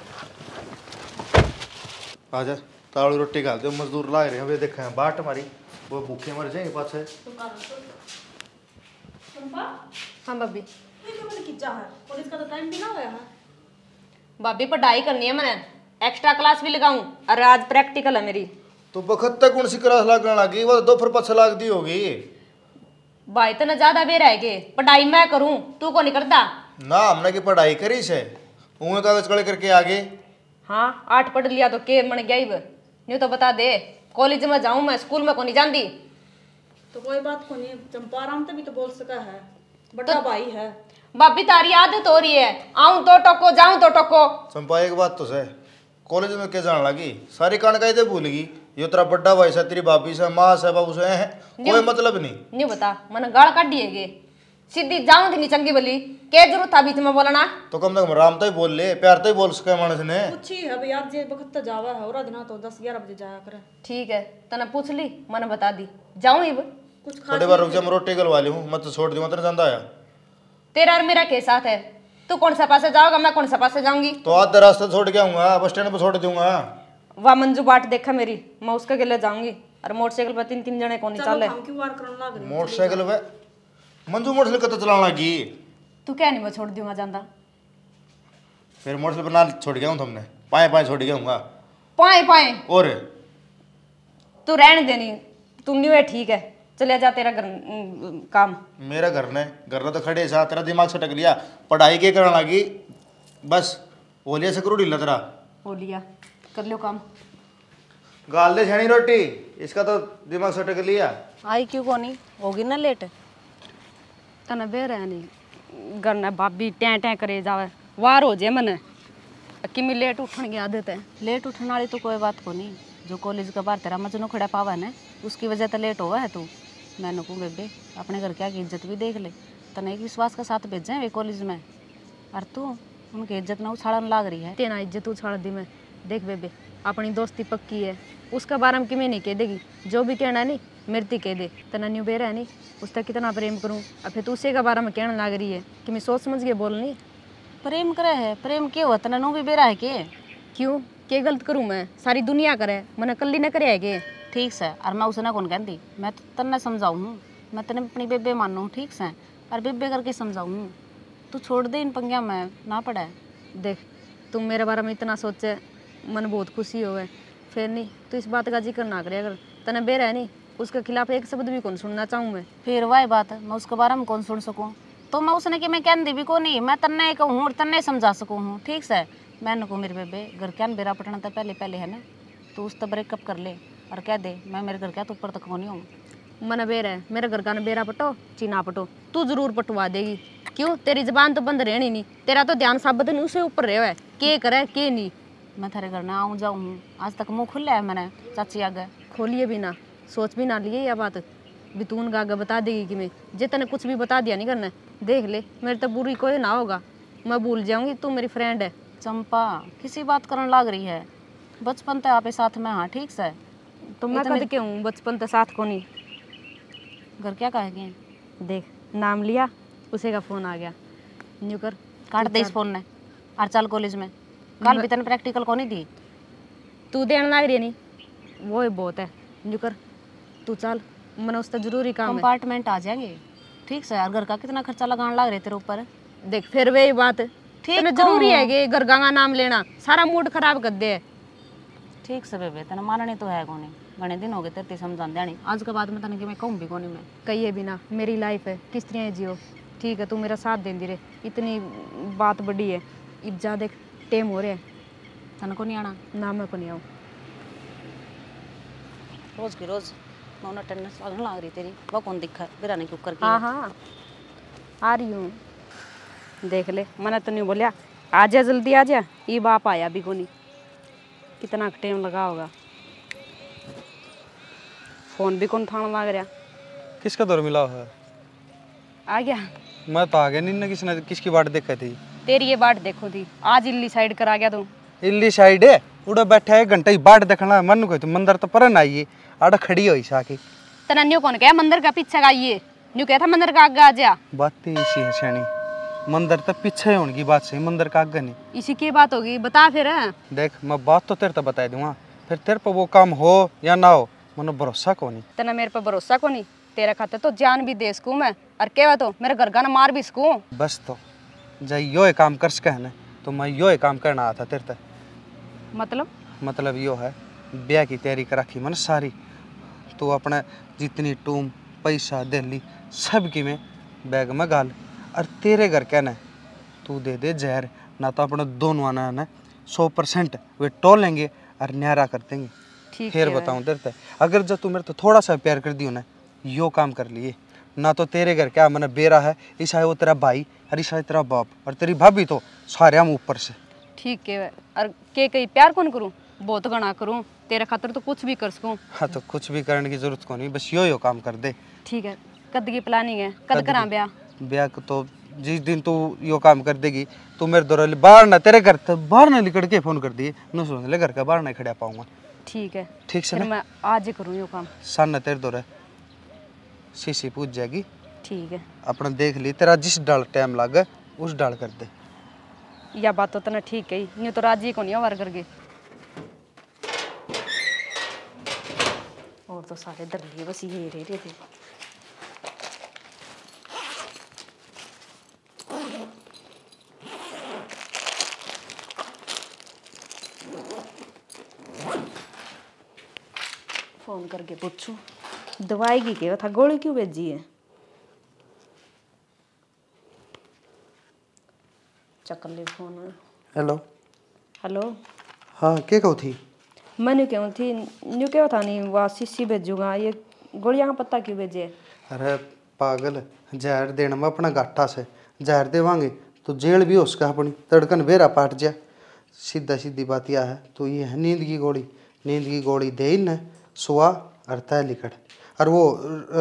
[SPEAKER 5] आजा तालू रोटी खा दो, मजदूर लाग रहे हैं वे देखा है बाट मारी, वो भूखे मर जाएंगे पाछे।
[SPEAKER 1] हाँ भाभी
[SPEAKER 2] कॉलेज का तो टाइम भी ना होया है।
[SPEAKER 1] भाभी पढ़ाई करनी है, मैंने एक्स्ट्रा क्लास भी लगाऊं, और आज प्रैक्टिकल है मेरी।
[SPEAKER 5] तो बखत तक कौन सी क्लास लगने लगी, वो तो 2 फिर पाछे लाग दी होगी।
[SPEAKER 1] भाई तो न ज्यादा बेर है के पढ़ाई मैं करूं, तू को नहीं करता
[SPEAKER 5] ना, हमने की पढ़ाई करी से उन्हें कागज कड़े करके आगे।
[SPEAKER 1] हाँ 8 पढ़ लिया तो के मन गया न्यू तो बता दे, कॉलेज में जाऊं मैं, स्कूल में को नहीं जानती।
[SPEAKER 2] तो कोई बात को नहीं, चंपाराम तो भी तो बोल सका है, बड़ा भाई है।
[SPEAKER 1] भाभी तारी आदत हो रही है, आऊं तो टोको जाऊं तो टोको।
[SPEAKER 5] चंपा एक बात तो सह, कॉलेज में क्या जान लगी, सारी कान का भूल गई। यो तेरा बड्डा भाई से, तेरी भाभी से, माँ से, बाबू से है, कोई मतलब नहीं
[SPEAKER 1] बता मन गाल काट दिएगे, सीधी जाऊं थी नहीं चंगी बोली, क्या जरूरत था बीच में बोलना।
[SPEAKER 5] तो कम से कम राम तो ही बोल ले, प्यार तो ही बोल सके मानस ने।
[SPEAKER 2] पूछी है भाई आज जे वक्त तो जावा है और दिन तो 10-11 बजे जाया करे।
[SPEAKER 1] ठीक है तने पूछ ली, मन बता दी, जाऊं इब
[SPEAKER 2] कुछ
[SPEAKER 5] थोड़ी बार रुक जा, मैं रोटी गलवा ली हूँ, मत तो छोड़ दी, मत जाता आया।
[SPEAKER 1] तेरा और मेरा के साथ है, तू कौन सा पासे जाओगा, मैं कौन सा पासे जाऊंगी।
[SPEAKER 5] तो आधा रास्ता छोड़ के आऊंगा, बस स्टैंड पर छोड़ दूंगा।
[SPEAKER 1] वह मंजू बाट देखा मेरी, मैं उसके गले जाऊंगी। और मोटरसाइकिल पर 3-3 जने कौन चले।
[SPEAKER 2] हम क्यों वार करने लग रहे।
[SPEAKER 5] मोटरसाइकिल पे मंजू मोटरसाइकिल कत चलाने लगी।
[SPEAKER 1] तू क्या नहीं मैं छोड़ दूंगा जांदा।
[SPEAKER 5] फिर मोटरसाइकिल पर ना छोड़ गया हूँ तुमने, पाए पाए छोड़ गया हूँ।
[SPEAKER 1] पाए पाए
[SPEAKER 5] और
[SPEAKER 1] तू रहने देनी, तू नहीं है ठीक है, चले जा तेरा घर काम।
[SPEAKER 5] मेरा घर ने तो खड़े सा, तेरा दिमाग सटक लिया, पढ़ाई के करने लगी, बस ओलिया से करो ढीला तेरा।
[SPEAKER 1] ओलिया कर लो काम।
[SPEAKER 5] गाल दे छनी रोटी, इसका तो दिमाग सटक लिया।
[SPEAKER 6] आई क्यों कोनी, होगी ना लेट।
[SPEAKER 1] तने बेर है नहीं घर ने भाभी टैं टैं करे जावे, वार हो जे मने किमी लेट उठने की आदत है।
[SPEAKER 6] लेट उठने वाली तो कोई बात को नहीं, जो कॉलेज के बाहर तेरा मजनू खड़ा पावा है ना, उसकी वजह तो लेट हुआ है तू। मैंने कहूँ बेबे अपने घर क्या की इज्जत भी देख ले, तने एक विश्वास के साथ भेजे वे कॉलेज में, और तू उनकी इज्जत ना उछाड़न लाग रही है।
[SPEAKER 1] तेना इज्जत उछाड़ दी मैं। देख बेबे अपनी दोस्ती पक्की है, उसके बारे में किमें नहीं कह देगी, जो भी कहना है नहीं मेरे कह दे। तना न्यू बेरा है नहीं, उसका कितना प्रेम करूँ, अब फिर तू उसी के बारे में कहने लग रही है कि मैं सोच समझ के बोलनी।
[SPEAKER 6] प्रेम करे है, प्रेम क्यों हुआ, तना नो भी बेरा है के
[SPEAKER 1] क्यों क्या गलत करूँ मैं, सारी दुनिया करे, मैंने कल्ली न करे है के।
[SPEAKER 6] ठीक से, और मैं उसे ना कौन कहती, मैं तो तन्ने समझाऊँ हूँ, मैं तने अपनी बेबे मानू हूँ, ठीक से, और बेबे करके समझाऊँ हूँ। तू छोड़ दे इन पंगिया में ना पड़े।
[SPEAKER 1] देख तुम मेरे बारे में इतना सोचे, मन बहुत खुशी हो गए, फिर नहीं तो इस बात का जिक्र ना करे। अगर तने बेर है नहीं, उसके खिलाफ एक शब्द भी कौन सुनना चाहूँ मैं।
[SPEAKER 6] फिर वही बात है, मैं उसके बारे में कौन सुन सकूँ, तो मैं उसने कि मैं कहती भी को नहीं, मैं तन्ने कहूँ और तन्ने समझा सकूँ हूँ, ठीक से। मैंने को मेरे बेबे घर क्या बेरा पटना था पहले है ना, तो उस तो ब्रेकअप कर ले और कह दे मैं मेरे घर क्या तो ऊपर तक होनी हूँ।
[SPEAKER 1] मन बेर है, मेरे घर का न बेरा पटो चीना पटो, तू जरूर पटवा देगी। क्यों तेरी जबान तो बंद रहनी नहीं, तेरा तो ध्यान साबत नहीं उसे ऊपर रहे है, के करे के नहीं।
[SPEAKER 6] मैं थारे घर ना आऊँ जाऊँ हूँ, आज तक मुँह खुला है मैंने चाची आगे।
[SPEAKER 1] खोलिए भी ना, सोच भी ना लिए यह बात भी तू उनका आगे बता देगी कि मैं जे तने कुछ भी बता दिया नहीं करना। देख ले मेरे तो बुरी कोई ना होगा, मैं भूल जाऊंगी तू मेरी फ्रेंड है।
[SPEAKER 6] चंपा किसी बात करने लग रही है, बचपन तो आप साथ में। हाँ ठीक से,
[SPEAKER 1] तो मैं कद के हूँ बचपन तो साथ को नहीं।
[SPEAKER 6] घर क्या कहेंगे,
[SPEAKER 1] देख नाम लिया उसे का फोन आ गया, न्यू कर
[SPEAKER 6] काट दे इस फोन ने और चल कॉलेज में। कल भी तने प्रैक्टिकल को नहीं दी,
[SPEAKER 1] तू देने लग रही नहीं, वो ही बहुत है। न्यू कर तू चल, मैंने उससे जरूरी काम है।
[SPEAKER 6] कंपार्टमेंट आ जाएंगे, ठीक से। और घर का कितना खर्चा लगाने लग रहे तेरे ऊपर।
[SPEAKER 1] देख फिर वही बात ठीक जरूरी है कि घर का नाम लेना सारा मूड खराब कर दे।
[SPEAKER 6] ठीक से बेबे तेना मानने तो है कोनी, घने दिन हो गए तेरे समझा देनी, आज के बाद में तने कि मैं कहूँ भी कोनी। मैं
[SPEAKER 1] कहिए बिना मेरी लाइफ है, किस तरह जियो, ठीक है तू मेरा साथ देंदी रहे, इतनी बात बड़ी है। अब जा देख टेम हो रहा है,
[SPEAKER 6] तने को नहीं आना
[SPEAKER 1] ना मैं को नहीं आऊँ।
[SPEAKER 6] रोज की रोज मैं अटेंडेंस लगने लग रही तेरी, वो कौन दिखा बिरा नहीं क्यों करके।
[SPEAKER 1] हाँ हाँ आ रही हूँ, देख ले मैंने तो नहीं बोलिया आ जा जल्दी आ जा, ये बाप आया भी को नहीं, कितना टाइम लगा होगा, फोन भी कौन थाना लग रहा।
[SPEAKER 8] किसका दौर मिला है?
[SPEAKER 1] आ गया
[SPEAKER 8] मैं तो आ गया नहीं, किसने किसकी बाट देखी थी?
[SPEAKER 1] तेरी ये बाट देखो थी, आज इल्ली साइड कर आ गया तू।
[SPEAKER 8] इल्ली साइड है उड़ा बैठा है घंटा ही बाट देखना, मन को तो मंदिर तो परन आइए आड़ा खड़ी हुई साकी।
[SPEAKER 1] तना न्यू कौन कहा मंदिर का पीछे का, ये न्यू कहता मंदिर का आगे आ जा।
[SPEAKER 8] बात तो इसी है शानी, मंदिर तो पीछे होने की बात सही, मंदिर का आगे नहीं।
[SPEAKER 1] इसी की बात होगी, बता फिर।
[SPEAKER 8] देख मैं बात तो तेरे तो बता दूंगा, फिर तेरे पर वो काम हो या ना हो मैंने भरोसा को नहीं।
[SPEAKER 1] तना मेरे पर भरोसा को नहीं, तेरे खाते तो जान भी दे सकूँ मैं, और क्या तो मेरे घर का ना मार भी सकूँ।
[SPEAKER 8] बस तो जा यो काम कर सके है तो मैं यो काम करना आया था तेरे तक।
[SPEAKER 1] मतलब
[SPEAKER 8] यो है ब्याह की तैयारी कर रखी मैंने सारी, तो अपने जितनी टूम पैसा दिल्ली सब की मैं बैग में गाल, और तेरे घर कहना तू दे दे जहर, ना तो अपने दोनों आना है 100% वे टोलेंगे और न्यारा कर देंगे। फिर बताऊँ तेरे तक, अगर जब तू मेरे तो थोड़ा सा प्यार कर दियो ना, यो काम कर लिए ना तो तेरे घर क्या मैंने बेरा है, ईसा है वो तेरा भाई और ईसा है तेरा बाप और तेरी भाभी तो सारे हम ऊपर से।
[SPEAKER 1] ठीक है और के कहीं प्यार कौन करूँ, बहुत घना करूँ तेरे खातर तो कुछ भी कर सकूँ।
[SPEAKER 8] हाँ तो कुछ भी करने की जरूरत को नहीं, बस यो काम कर दे।
[SPEAKER 1] ठीक है, कद की प्लानिंग है, कद करा ब्याह?
[SPEAKER 8] ब्याह को तो जिस दिन तू यो काम कर देगी तू मेरे दौरा बाहर ना, तेरे घर तो बाहर ना निकल के फोन कर दिए न, सोच ले घर का बाहर नहीं खड़ा पाऊंगा।
[SPEAKER 1] ठीक है,
[SPEAKER 8] ठीक से
[SPEAKER 1] फिर
[SPEAKER 8] ना?
[SPEAKER 1] मैं आज ही करूँ यो काम।
[SPEAKER 8] सन तेरे दौरा शीशी पूछ जाएगी।
[SPEAKER 1] ठीक है,
[SPEAKER 8] अपना देख ली, तेरा जिस डाल टाइम लागे उस डाल कर दे।
[SPEAKER 1] या बात तो तना ठीक है, यूँ तो राजी को नहीं वार करके। और तो सारे डर लिए, बस ये रह रहे थे। फोन करके पूछूं दवाई की क्या था, गोली क्यों भेजी है? चक्कर ले फोन।
[SPEAKER 8] हेलो।
[SPEAKER 1] हेलो।
[SPEAKER 8] हाँ क्या कहो थी?
[SPEAKER 1] मैंने क्यों थी न्यू क्या था, नहीं वह शीशी भेजूंगा, ये गोलियां का पत्ता क्यों भेजे?
[SPEAKER 8] अरे पागल, जहर देने में अपना गाठा से जहर देवांगे तो जेल भी उसका अपनी तड़कन बेरा पाट जा। सीधा सीधी बात यह है, तो ये है नींद की गोली, नींद की गोली दे न सुआ और तय लिखट और वो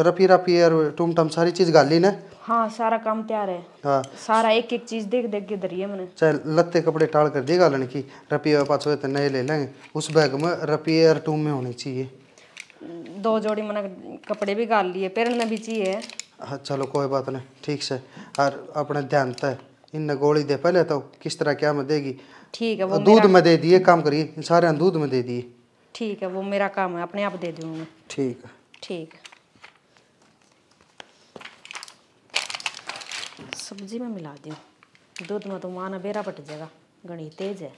[SPEAKER 8] रपी रपी और टुम टम सारी चीज गाली न।
[SPEAKER 1] हाँ सारा काम तैयार है।
[SPEAKER 8] हाँ
[SPEAKER 1] सारा एक एक चीज देख देख के धरी है मैंने।
[SPEAKER 8] चाहे लत्ते कपड़े टाल कर देगा लड़की, रपी पाँच तो नए ले लेंगे, उस बैग में रपी और टूम में होनी चाहिए।
[SPEAKER 1] 2 जोड़ी मैंने कपड़े भी गाल लिए, पहनना भी चाहिए।
[SPEAKER 8] हाँ चलो कोई बात नहीं, ठीक से और अपना ध्यान तय इन गोली दे पहले तो किस तरह क्या में देगी।
[SPEAKER 1] ठीक है, वो
[SPEAKER 8] दूध में दे दिए, काम करिए सारे दूध में दे दिए।
[SPEAKER 1] ठीक है, वो मेरा काम है, अपने आप दे दूंगी मैं।
[SPEAKER 8] ठीक है।
[SPEAKER 1] ठीक है, सब्जी में मिला दियो, दूध में तो माना बेरा पट जाएगा, घनी तेज है।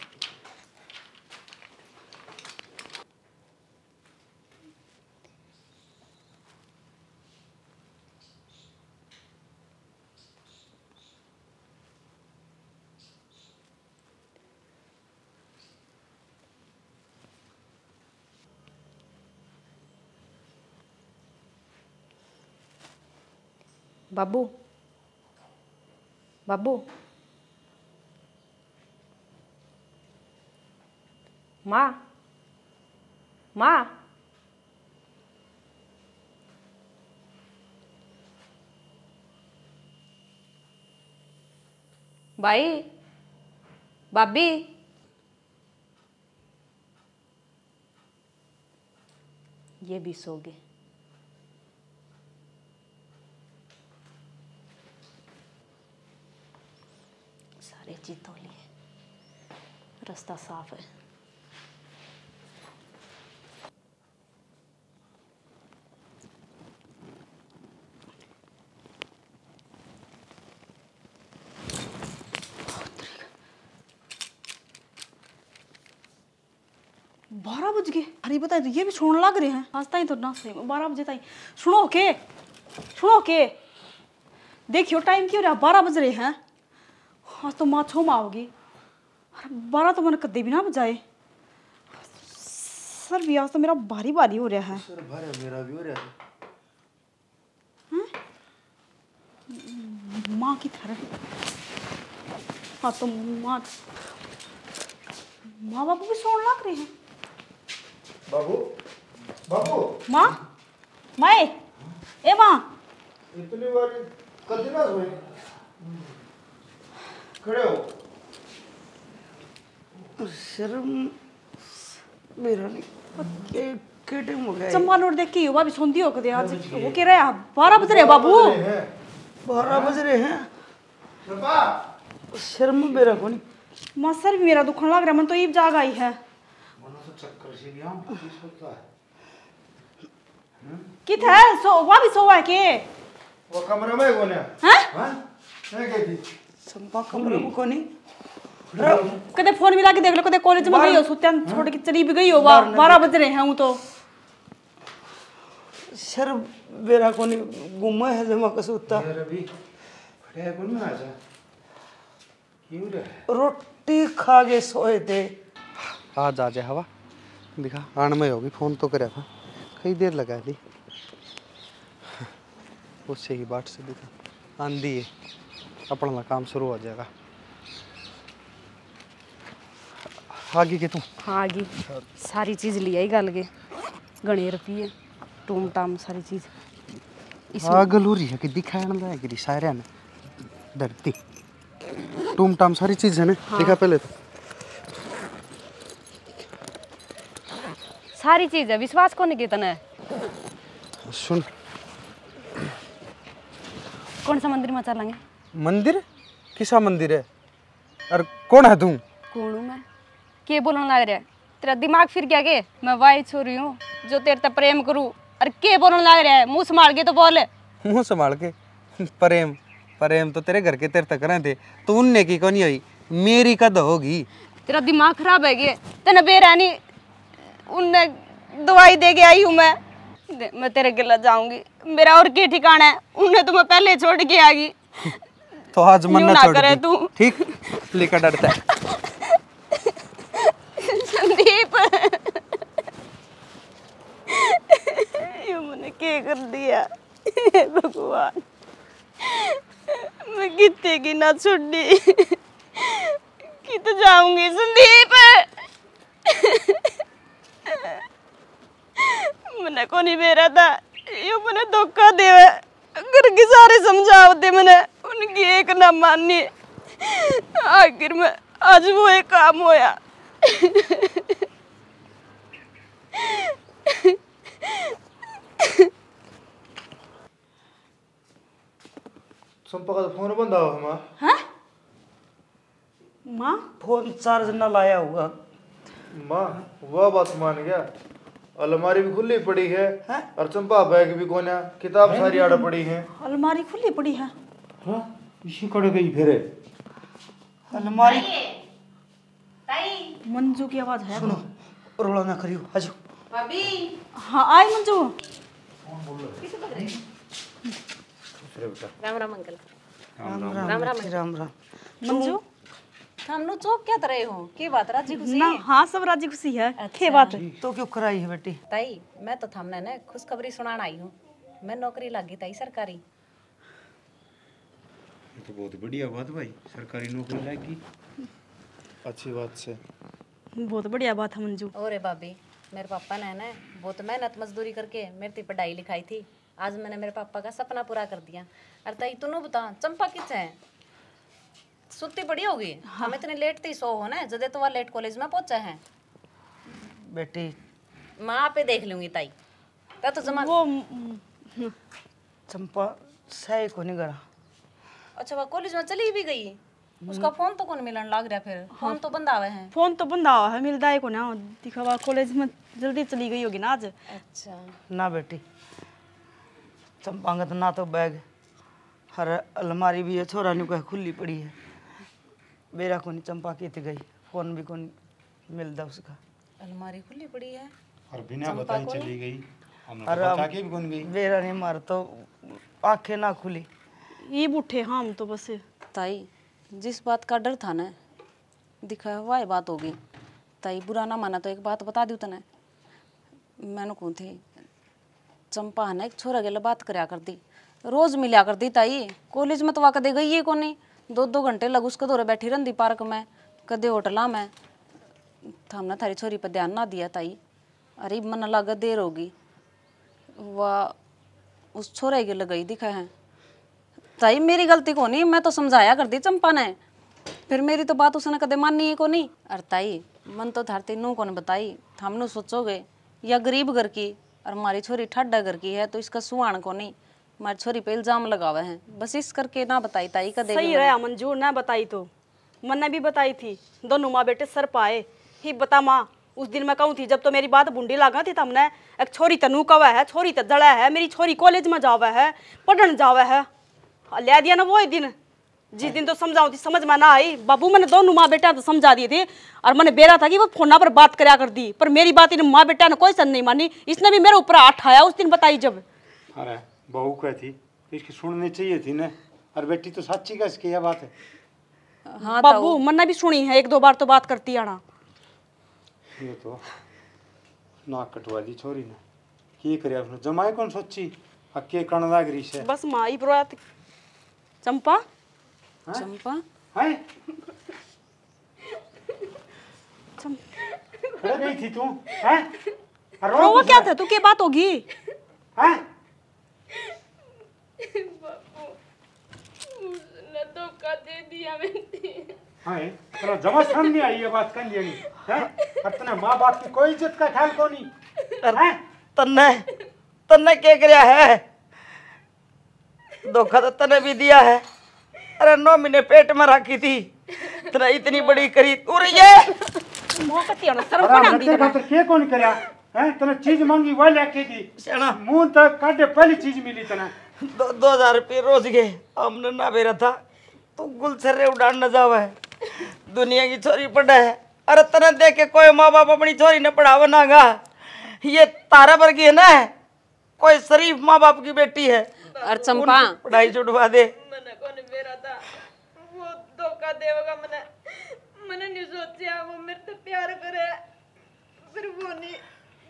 [SPEAKER 1] बाबू बाबू, माँ माँ, भाई भाभी, ये भी सो गए। सारे चीज तो लिए, रास्ता साफ है।
[SPEAKER 2] बारह बज गए, अरे बता ये भी छोड़ने लग रहे हैं, हंसता ही तो ना सही 12 बजे तक। सुनो के देखियो टाइम क्यों रहा, 12 बज रहे हैं। आज तो माँ छो माँ होगी, अरे 12 तो मैंने कदे भी ना बजाए। सर भी आज तो मेरा भारी भारी हो रहा है।
[SPEAKER 8] सर भारी मेरा भी हो रहा है।
[SPEAKER 2] माँ की तरह। हाँ तो माँ बाबू भी सोने लग रहे हैं।
[SPEAKER 8] बाबू बाबू
[SPEAKER 2] माँ माए ए माँ,
[SPEAKER 8] इतनी बार कद ना सोए, खड़े हो।
[SPEAKER 3] शर्म मेरा नहीं के टाइम हो गया।
[SPEAKER 2] चम्मा नोट देख के युवा भी सुनती हो कदे आज वो कह रहा है 12 बज रहे हैं बाबू।
[SPEAKER 3] 12 बज रहे हैं, शर्म मेरा को नहीं।
[SPEAKER 2] माँ सर भी मेरा दुखने लग रहा है, मन तो ईब जाग आई है। कित है सो वहाँ भी सोवा है के?
[SPEAKER 8] वो कमरे में कौन है?
[SPEAKER 2] हैं?
[SPEAKER 8] क्या कहती?
[SPEAKER 3] संपा कमरे में को नहीं।
[SPEAKER 2] कदे फोन मिला के देख लो, कदे कॉलेज में गई हो, सुत्यान छोड़ के चली भी गई हो, 12 बज रहे हैं हूँ तो।
[SPEAKER 3] शर्म मेरा को नहीं, गुम्मा है जमा का सूता।
[SPEAKER 8] रवि फटे कौन में आजा क्यों रे?
[SPEAKER 3] रोटी खा के सोए थे।
[SPEAKER 8] आज आ जाए हवा दिखा आन में होगी, फोन तो कराया था, कई देर लगा दी। उससे ही बाट से दिखा आंधी है, अपना काम शुरू हो जाएगा। आगे के तू
[SPEAKER 2] हाँ आगे सारी चीज़ लिया ही गल के गणे रुपये टूम टाम सारी चीज़
[SPEAKER 8] आगल हो रही है कि दिखाने है कि सारे ने धरती टूम टाम सारी चीज है ना। दिखा पहले तो
[SPEAKER 1] सारी चीज है, विश्वास कौन कितना है।
[SPEAKER 8] सुन,
[SPEAKER 1] कौन सा मंदिर में चलेंगे?
[SPEAKER 8] मंदिर किसा मंदिर है? अरे कौन है तू?
[SPEAKER 1] कौन हूँ मैं? के बोलने लग रहा है? तेरा दिमाग फिर गया के? मैं वाई छोरी हूँ जो तेरे तक प्रेम करूँ। अरे के बोलने लग रहा है? मुंह संभाल के तो बोल।
[SPEAKER 8] मुंह संभाल के? प्रेम प्रेम तो तेरे घर के तेरे तक रहे थे, तो उनने की कौन होगी, मेरी कद होगी।
[SPEAKER 1] तेरा दिमाग खराब है गया, तेने बेरानी उनने दवाई दे के आई हूँ मैं तेरे गिला जाऊंगी। मेरा और के ठिकाना है, उन्हें तो मैं पहले छोड़ के आ गई।
[SPEAKER 8] तो आज मन ना छोड़
[SPEAKER 1] करे
[SPEAKER 8] दी।
[SPEAKER 1] तू
[SPEAKER 8] ठीक लेकर डरता है।
[SPEAKER 1] संदीप ये मैंने क्या कर दिया भगवान, मैं कितने की ना छुट्टी कित जाऊंगी संदीप। मैंने को नहीं बेरा था, ये मैंने धोखा दे घर के सारे समझावते मैंने उनकी एक ना मानी। आखिर में आज वो एक काम होया।
[SPEAKER 5] संपा का फोन बंद आओ हमारा।
[SPEAKER 2] हैं माँ?
[SPEAKER 3] फोन चार्ज न लाया होगा।
[SPEAKER 5] माँ वह बात मान गया, अलमारी भी खुली पड़ी है
[SPEAKER 3] हैं?
[SPEAKER 5] और चंपा बैग भी कोना, किताब सारी आड़ पड़ी है।
[SPEAKER 2] अलमारी खुली पड़ी है।
[SPEAKER 4] हाँ इसी कड़ गई फिर
[SPEAKER 3] अलमारी
[SPEAKER 2] मंजू की आवाज है।
[SPEAKER 3] सुनो, रोला ना करियो, आजो।
[SPEAKER 2] हाँ आई मंजू।
[SPEAKER 6] राम राम अंकल।
[SPEAKER 3] राम राम राम।
[SPEAKER 2] मंजू
[SPEAKER 6] हम नो चौक क्या तरह हो की बात राजी खुशी
[SPEAKER 2] ना हाँ सब राजी खुशी है। के बात है?
[SPEAKER 3] तो क्यों कराई है बेटी?
[SPEAKER 6] ताई मैं तो थमने ने खुशखबरी सुनाने आई हूँ। मैं नौकरी लगी ताई सरकारी।
[SPEAKER 4] ये तो बहुत बढ़िया बात भाई, सरकारी नौकरी लगी।
[SPEAKER 5] अच्छी बात से।
[SPEAKER 2] बहुत बढ़िया बात है मंजू।
[SPEAKER 6] और भाभी मेरे पापा ने ना बहुत मेहनत मजदूरी करके मेरी पढ़ाई लिखाई थी। आज मैंने मेरे पापा का सपना पूरा कर दिया। अरे ताई तू बता चंपा किस है? सुत्ती पड़ी होगी। हम इतने लेट थी सो हो ना जदे तो वह लेट कॉलेज में पहुंचे हैं।
[SPEAKER 3] बेटी
[SPEAKER 6] माँ पे देख लूंगी ताई तो जमा
[SPEAKER 2] वो
[SPEAKER 3] चंपा सही को नहीं करा।
[SPEAKER 6] अच्छा वह कॉलेज में चली भी गई। उसका फोन तो कौन मिलन लग रहा फिर? फोन तो बंद आवे हैं।
[SPEAKER 2] फोन तो बंद हुआ है, मिलता है को ना दिखावा। कॉलेज में जल्दी चली गई होगी ना आज।
[SPEAKER 6] अच्छा
[SPEAKER 3] ना बेटी, चंपा का तो ना तो बैग हर अलमारी भी है, छोरा नु कह खुली पड़ी है। बेरा को नहीं चंपा कित गई, फोन भी कौन मिलता उसका।
[SPEAKER 6] अलमारी खुली पड़ी है
[SPEAKER 4] और बिना बताई चली गई, हमने
[SPEAKER 3] अरे
[SPEAKER 4] बता के भी कौन गई।
[SPEAKER 3] बेरा नहीं मार तो आंखें ना खुली।
[SPEAKER 2] ये उठे हम तो बस।
[SPEAKER 6] ताई जिस बात का डर था ना दिखा हुआ बात होगी। ताई बुरा ना माना तो एक बात बता दूँ तने। मैंने कौन थी चंपा है ना एक छोरा के लिए बात करया कर दी, रोज मिला कर दी। ताई कॉलेज में तो वह कदे गई है को नहीं। 2-2 घंटे लग उसके दौरे बैठी रही पार्क में, कदे होटला में। हमने थारी छोरी पर ध्यान ना दिया ताई। अरे मन लगा देर होगी, वह उस छोरे के लग गई दिखा है। ताई मेरी गलती को नहीं, मैं तो समझाया कर दी चंपा ने, फिर मेरी तो बात उसने कदे मानी है को नहीं। अरे ताई मन तो थारती नू को बताई, हमने सोचोगे या गरीब घर की और हमारी छोरी ठाडा घर की है तो इसका सुहान को नहीं, हमारी छोरी पे इल्जाम लगावे हैं। बस इस करके ना बताई ताई कदे।
[SPEAKER 2] सही रहा मंजूर ना बताई तो मैंने भी बताई थी। दोनों माँ बेटे सर पाए ही बता माँ। उस दिन मैं कहूँ थी जब तो मेरी बात बुंडी लगा थी, तमने एक छोरी तनू कवा है, छोरी त जड़ा है, मेरी छोरी कॉलेज में जावा है, पढ़न जावा है। ले दिया ना वो दिन, जिस दिन तो समझाऊँ थी समझ में ना आई। बाबू मैंने दोनों माँ बेटा तो समझा दिए थे और मैंने बेरा था कि वो फोना पर बात कराया कर दी, पर मेरी बात इन माँ बेटा ने कोई सन नहीं मानी। इसने भी मेरे ऊपर हाथ आया उस दिन बताई जब।
[SPEAKER 4] अरे बहू क्या थी, इसकी सुननी चाहिए थी ना। और बेटी तो सच्ची का इसकी यह बात है।
[SPEAKER 6] हाँ
[SPEAKER 2] बाबू मैंने भी सुनी है, 1-2 बार तो बात करती आना।
[SPEAKER 4] ये तो नाक कटवा दी छोरी ने, की करे उसने जमाए कौन सोची। अक्के कण लाग रही से
[SPEAKER 2] बस माँ ही बुरात चंपा
[SPEAKER 6] चंपा
[SPEAKER 4] हैं
[SPEAKER 2] चम
[SPEAKER 4] खड़े गई थी तू हैं
[SPEAKER 2] रो वो क्या था तू क्या बात होगी
[SPEAKER 4] हैं
[SPEAKER 1] उसने धोखा दे दिया मैंने।
[SPEAKER 4] हाँ तेरा जमा समझ नहीं आई ये बात कर लिया नहीं हैं अपने माँ बाप की कोई इज्जत का ख्याल को नहीं हैं
[SPEAKER 3] तन्ने तन्ने क्या कराया है? धोखा तो तने भी दिया है। अरे 9 महीने पेट में रखी थी तने इतनी बड़ी करी तू ये
[SPEAKER 2] मोहकती और शर्म को ना दी
[SPEAKER 4] खातर के कौन करया हैं तने चीज मांगी वो लेके दी
[SPEAKER 3] सेना
[SPEAKER 4] मुंह तक काटे पहली चीज मिली तने
[SPEAKER 3] 2000 रुपये रोज के हमने ना बेरा था तू गुलछर्रे उड़ान न जावा है दुनिया की छोरी पड़ा है। अरे तने देख के कोई माँ बाप अपनी छोरी ने पढ़ावा नागा ये तारा पर की है ना कोई शरीफ माँ बाप की बेटी है
[SPEAKER 6] और चंपा
[SPEAKER 3] पढ़ाई छुड़वा दे।
[SPEAKER 1] मैंने कौन मेरा था वो धोखा देगा मैंने मैंने नहीं सोचा वो मेरे से प्यार करे फिर वो नहीं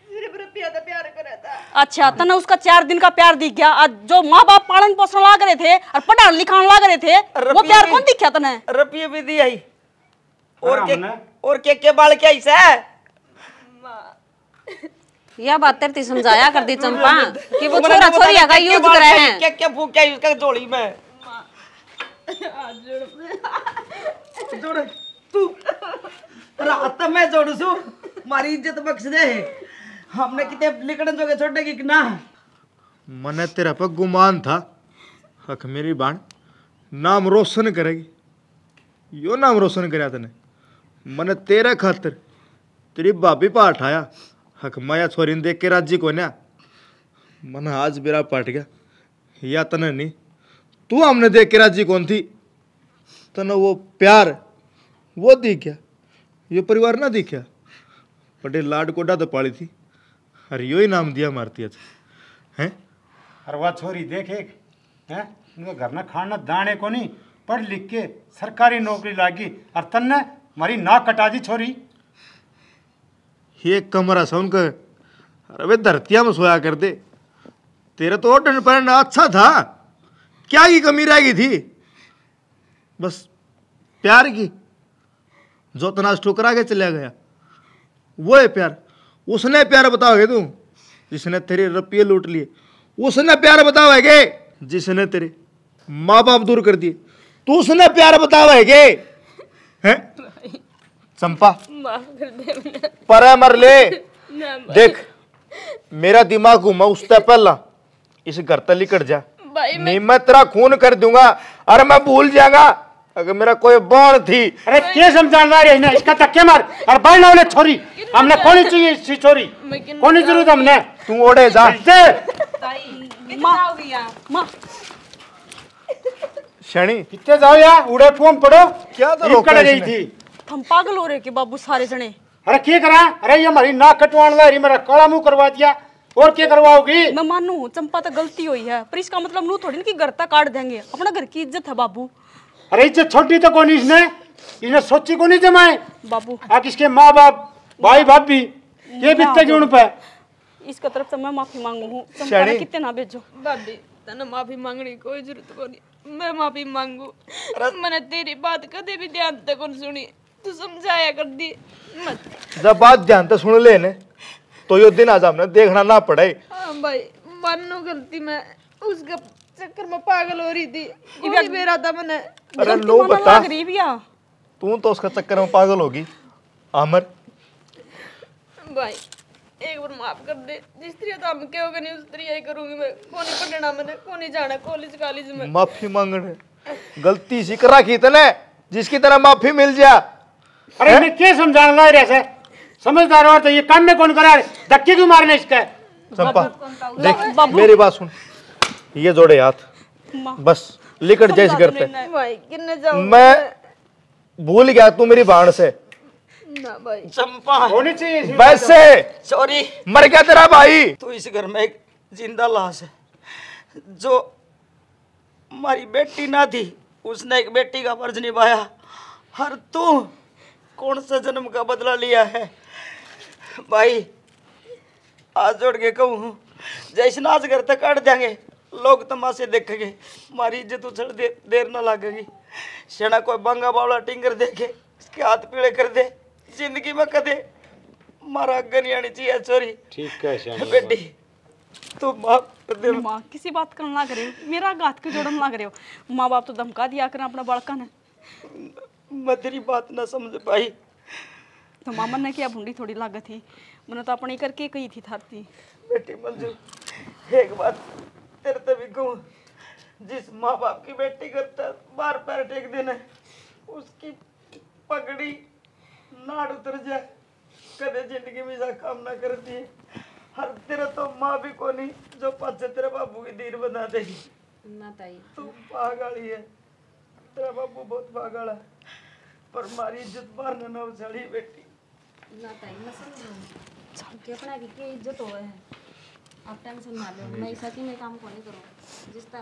[SPEAKER 1] सिर्फ रुपया तो प्यार करे था।
[SPEAKER 2] अच्छा तने उसका 4 दिन का प्यार दिख गया आज जो माँ बाप पालन पोषण लाग रहे थे और पढ़ाने लिखाने लाग रहे थे वो प्यार कौन दिखा तने?
[SPEAKER 3] रुपये भी दी आई और के बाल क्या ऐसा है?
[SPEAKER 6] यह बात तेरे समझाया कर दी चंपा कि वो छोरा छोरिया का यूज कर रहे हैं।
[SPEAKER 3] क्या क्या फूक उसका झोली में जोड़ तू रात मैं जोड़ सू मारी इज्जत बख्श दे हमने कितने लिखने जोगे छोड़ेगी कि ना
[SPEAKER 5] मने तेरा पर गुमान था हक मेरी बाण नाम रोशन करेगी यो नाम रोशन करया तने मने तेरे खातिर तेरी भाभी पा उठाया हक माया छोरी ने देख के राजी को ना मन आज बेरा पाट गया या तने नहीं तू हमने देख के राजी कौन थी तने वो प्यार वो दिख गया ये परिवार ना दिखा बड़े लाड कोडा तो पाली थी अरे यो ही नाम दिया मारती हैं
[SPEAKER 4] अरे वह छोरी देख एक हैं उनके घर में खाना दाने को नहीं पढ़ लिख के सरकारी नौकरी लागी और तन्ने मारी नाक कटा दी छोरी
[SPEAKER 5] ये कमरा सा उनका अरे वे धरतिया में सोया कर दे तेरा तो ओटन पहनना अच्छा था क्या की कमी रह गई थी बस प्यार की जो तनाज ठुकरा के चला गया वो है प्यार उसने प्यार बताओगे तू जिसने तेरे रुपये लूट लिए उसने प्यार बताओगे जिसने तेरे माँ बाप दूर कर दिए तू उसने प्यार बताओगे हैं चंपा पर मर ले देख मेरा दिमाग घूमा उससे पहला इस घर तक निकट जा नहीं मैं तेरा खून कर दूंगा अरे मैं भूल जाऊंगा अगर मेरा कोई बाण थी।
[SPEAKER 4] अरे क्या समझाना रहे ना इसका धक्के मार और बाहर ना छोरी हमने कौन चाहिए इसकी छोरी कौन जरूरत हमने
[SPEAKER 5] तू ओढ़े जा
[SPEAKER 2] माँ
[SPEAKER 5] शनि
[SPEAKER 4] कितने जाओ यार उड़े फोन पड़ो
[SPEAKER 5] क्या तो
[SPEAKER 4] ईद
[SPEAKER 5] रोका
[SPEAKER 4] कट गई
[SPEAKER 5] इसने?
[SPEAKER 4] थी
[SPEAKER 2] हम पागल हो रहे कि बाबू सारे जने
[SPEAKER 4] अरे क्या करा अरे ये हमारी नाक कटवाने ला रही मेरा काला मुंह करवा दिया और क्या करवाओगी
[SPEAKER 2] मैं मानू चंपा तो गलती हुई है पर इसका मतलब नू थोड़ी ना कि घर तक काट देंगे अपना घर की इज्जत है बाबू।
[SPEAKER 4] अरे इज्जत छोटी तो कौन इसने सोची को नहीं जमाए
[SPEAKER 2] बाबू
[SPEAKER 4] आप इसके माँ बाप भाई भाभी ये बीतते क्यों पे
[SPEAKER 2] इसका तरफ से मैं माफी मांगू हूँ
[SPEAKER 5] शनि।
[SPEAKER 2] चंपा कितने ना भेजो
[SPEAKER 1] भाभी तने माफी मांगने की कोई जरूरत को नहीं मैं माफी मांगू मैंने तेरी बात कदे भी ध्यान तक कौन सुनी तू समझाया कर दी मत
[SPEAKER 5] जब बात ध्यान से सुन ले ने तो यो दिन आज हमने देखना ना पड़े।
[SPEAKER 1] हाँ भाई मानो गलती में उसके चक्कर में पागल हो रही थी ये मेरा था मैंने
[SPEAKER 5] अरे लो बता
[SPEAKER 2] लाग रही भैया
[SPEAKER 5] तू तो उसका चक्कर में पागल होगी आमर
[SPEAKER 1] भाई एक बार माफ कर दे जिस तरह तो हम क्या होगा नहीं उस तरह ही करूंगी मैं कौन नहीं पढ़ना मैंने कौन नहीं जाना कॉलेज में
[SPEAKER 5] माफी मांगने गलती सी करा की तने जिसकी तरह माफी मिल जा।
[SPEAKER 4] अरे इन्हें क्या समझाना है ऐसे समझदार और तो ये काम में कौन करा धक्के क्यों मारने इसका
[SPEAKER 5] चंपा देख मेरी बात सुन ये जोड़े हाथ बस लिकट जाए इस घर पे
[SPEAKER 1] भाई किन्ने जाओ
[SPEAKER 5] मैं भूल गया तू मेरी बाण से
[SPEAKER 1] ना भाई
[SPEAKER 3] चंपा
[SPEAKER 4] होनी चाहिए इसमें।
[SPEAKER 5] वैसे
[SPEAKER 3] सॉरी
[SPEAKER 5] मर गया तेरा भाई
[SPEAKER 3] तू इस घर में एक जिंदा लाश है जो हमारी बेटी ना थी उसने एक बेटी का फर्ज निभाया हर तू कौन सा जन्म का बदला लिया है भाई आज जोड़ के कहूँ जैसे नाच घर तक काट देंगे लोग तमाशे देखेंगे, हमारी इज्जत उछल दे, देर ना लगेगी। शेना कोई बंगा बावला टिंगर देखे इसके हाथ पीले कर दे, जिंदगी में कदे मारा अग्गन नहीं आनी चाहिए। छोरी
[SPEAKER 4] ठीक है श्याम
[SPEAKER 3] बेटी तू माफ कर दे।
[SPEAKER 2] माँ किसी बात करने लग रहे हो, मेरा गात के जोड़न लग रहे हो। माँ बाप तो धमका दिया कर अपना बालका ने।
[SPEAKER 3] मैं तेरी बात ना समझ पाई।
[SPEAKER 2] तो मामा ने क्या भूडी थोड़ी लागत थी, मैंने तो अपनी करके कही थी थारती।
[SPEAKER 3] बेटी मंजू एक बात तेरे तो भी कहूँ, जिस माँ बाप की बेटी करता बार पैर टेक देना उसकी पगड़ी नाड़ उतर जाए, कदे जिंदगी में जा काम ना करती है। हर तेरा तो माँ भी को नहीं जो पाछे तेरे बाबू की धीर बना देगी।
[SPEAKER 6] ना ताई
[SPEAKER 3] तू पागल ही है, तेरा बाबू बहुत पागल है, पर हमारी इज्जत मारने ना उछाली बेटी।
[SPEAKER 6] ना ताई मैं समझ रही हूँ कि अपना की इज्जत हो है। आप टेंशन ना लो, मैं ऐसा कि मैं काम को नहीं करूँ जिस तरह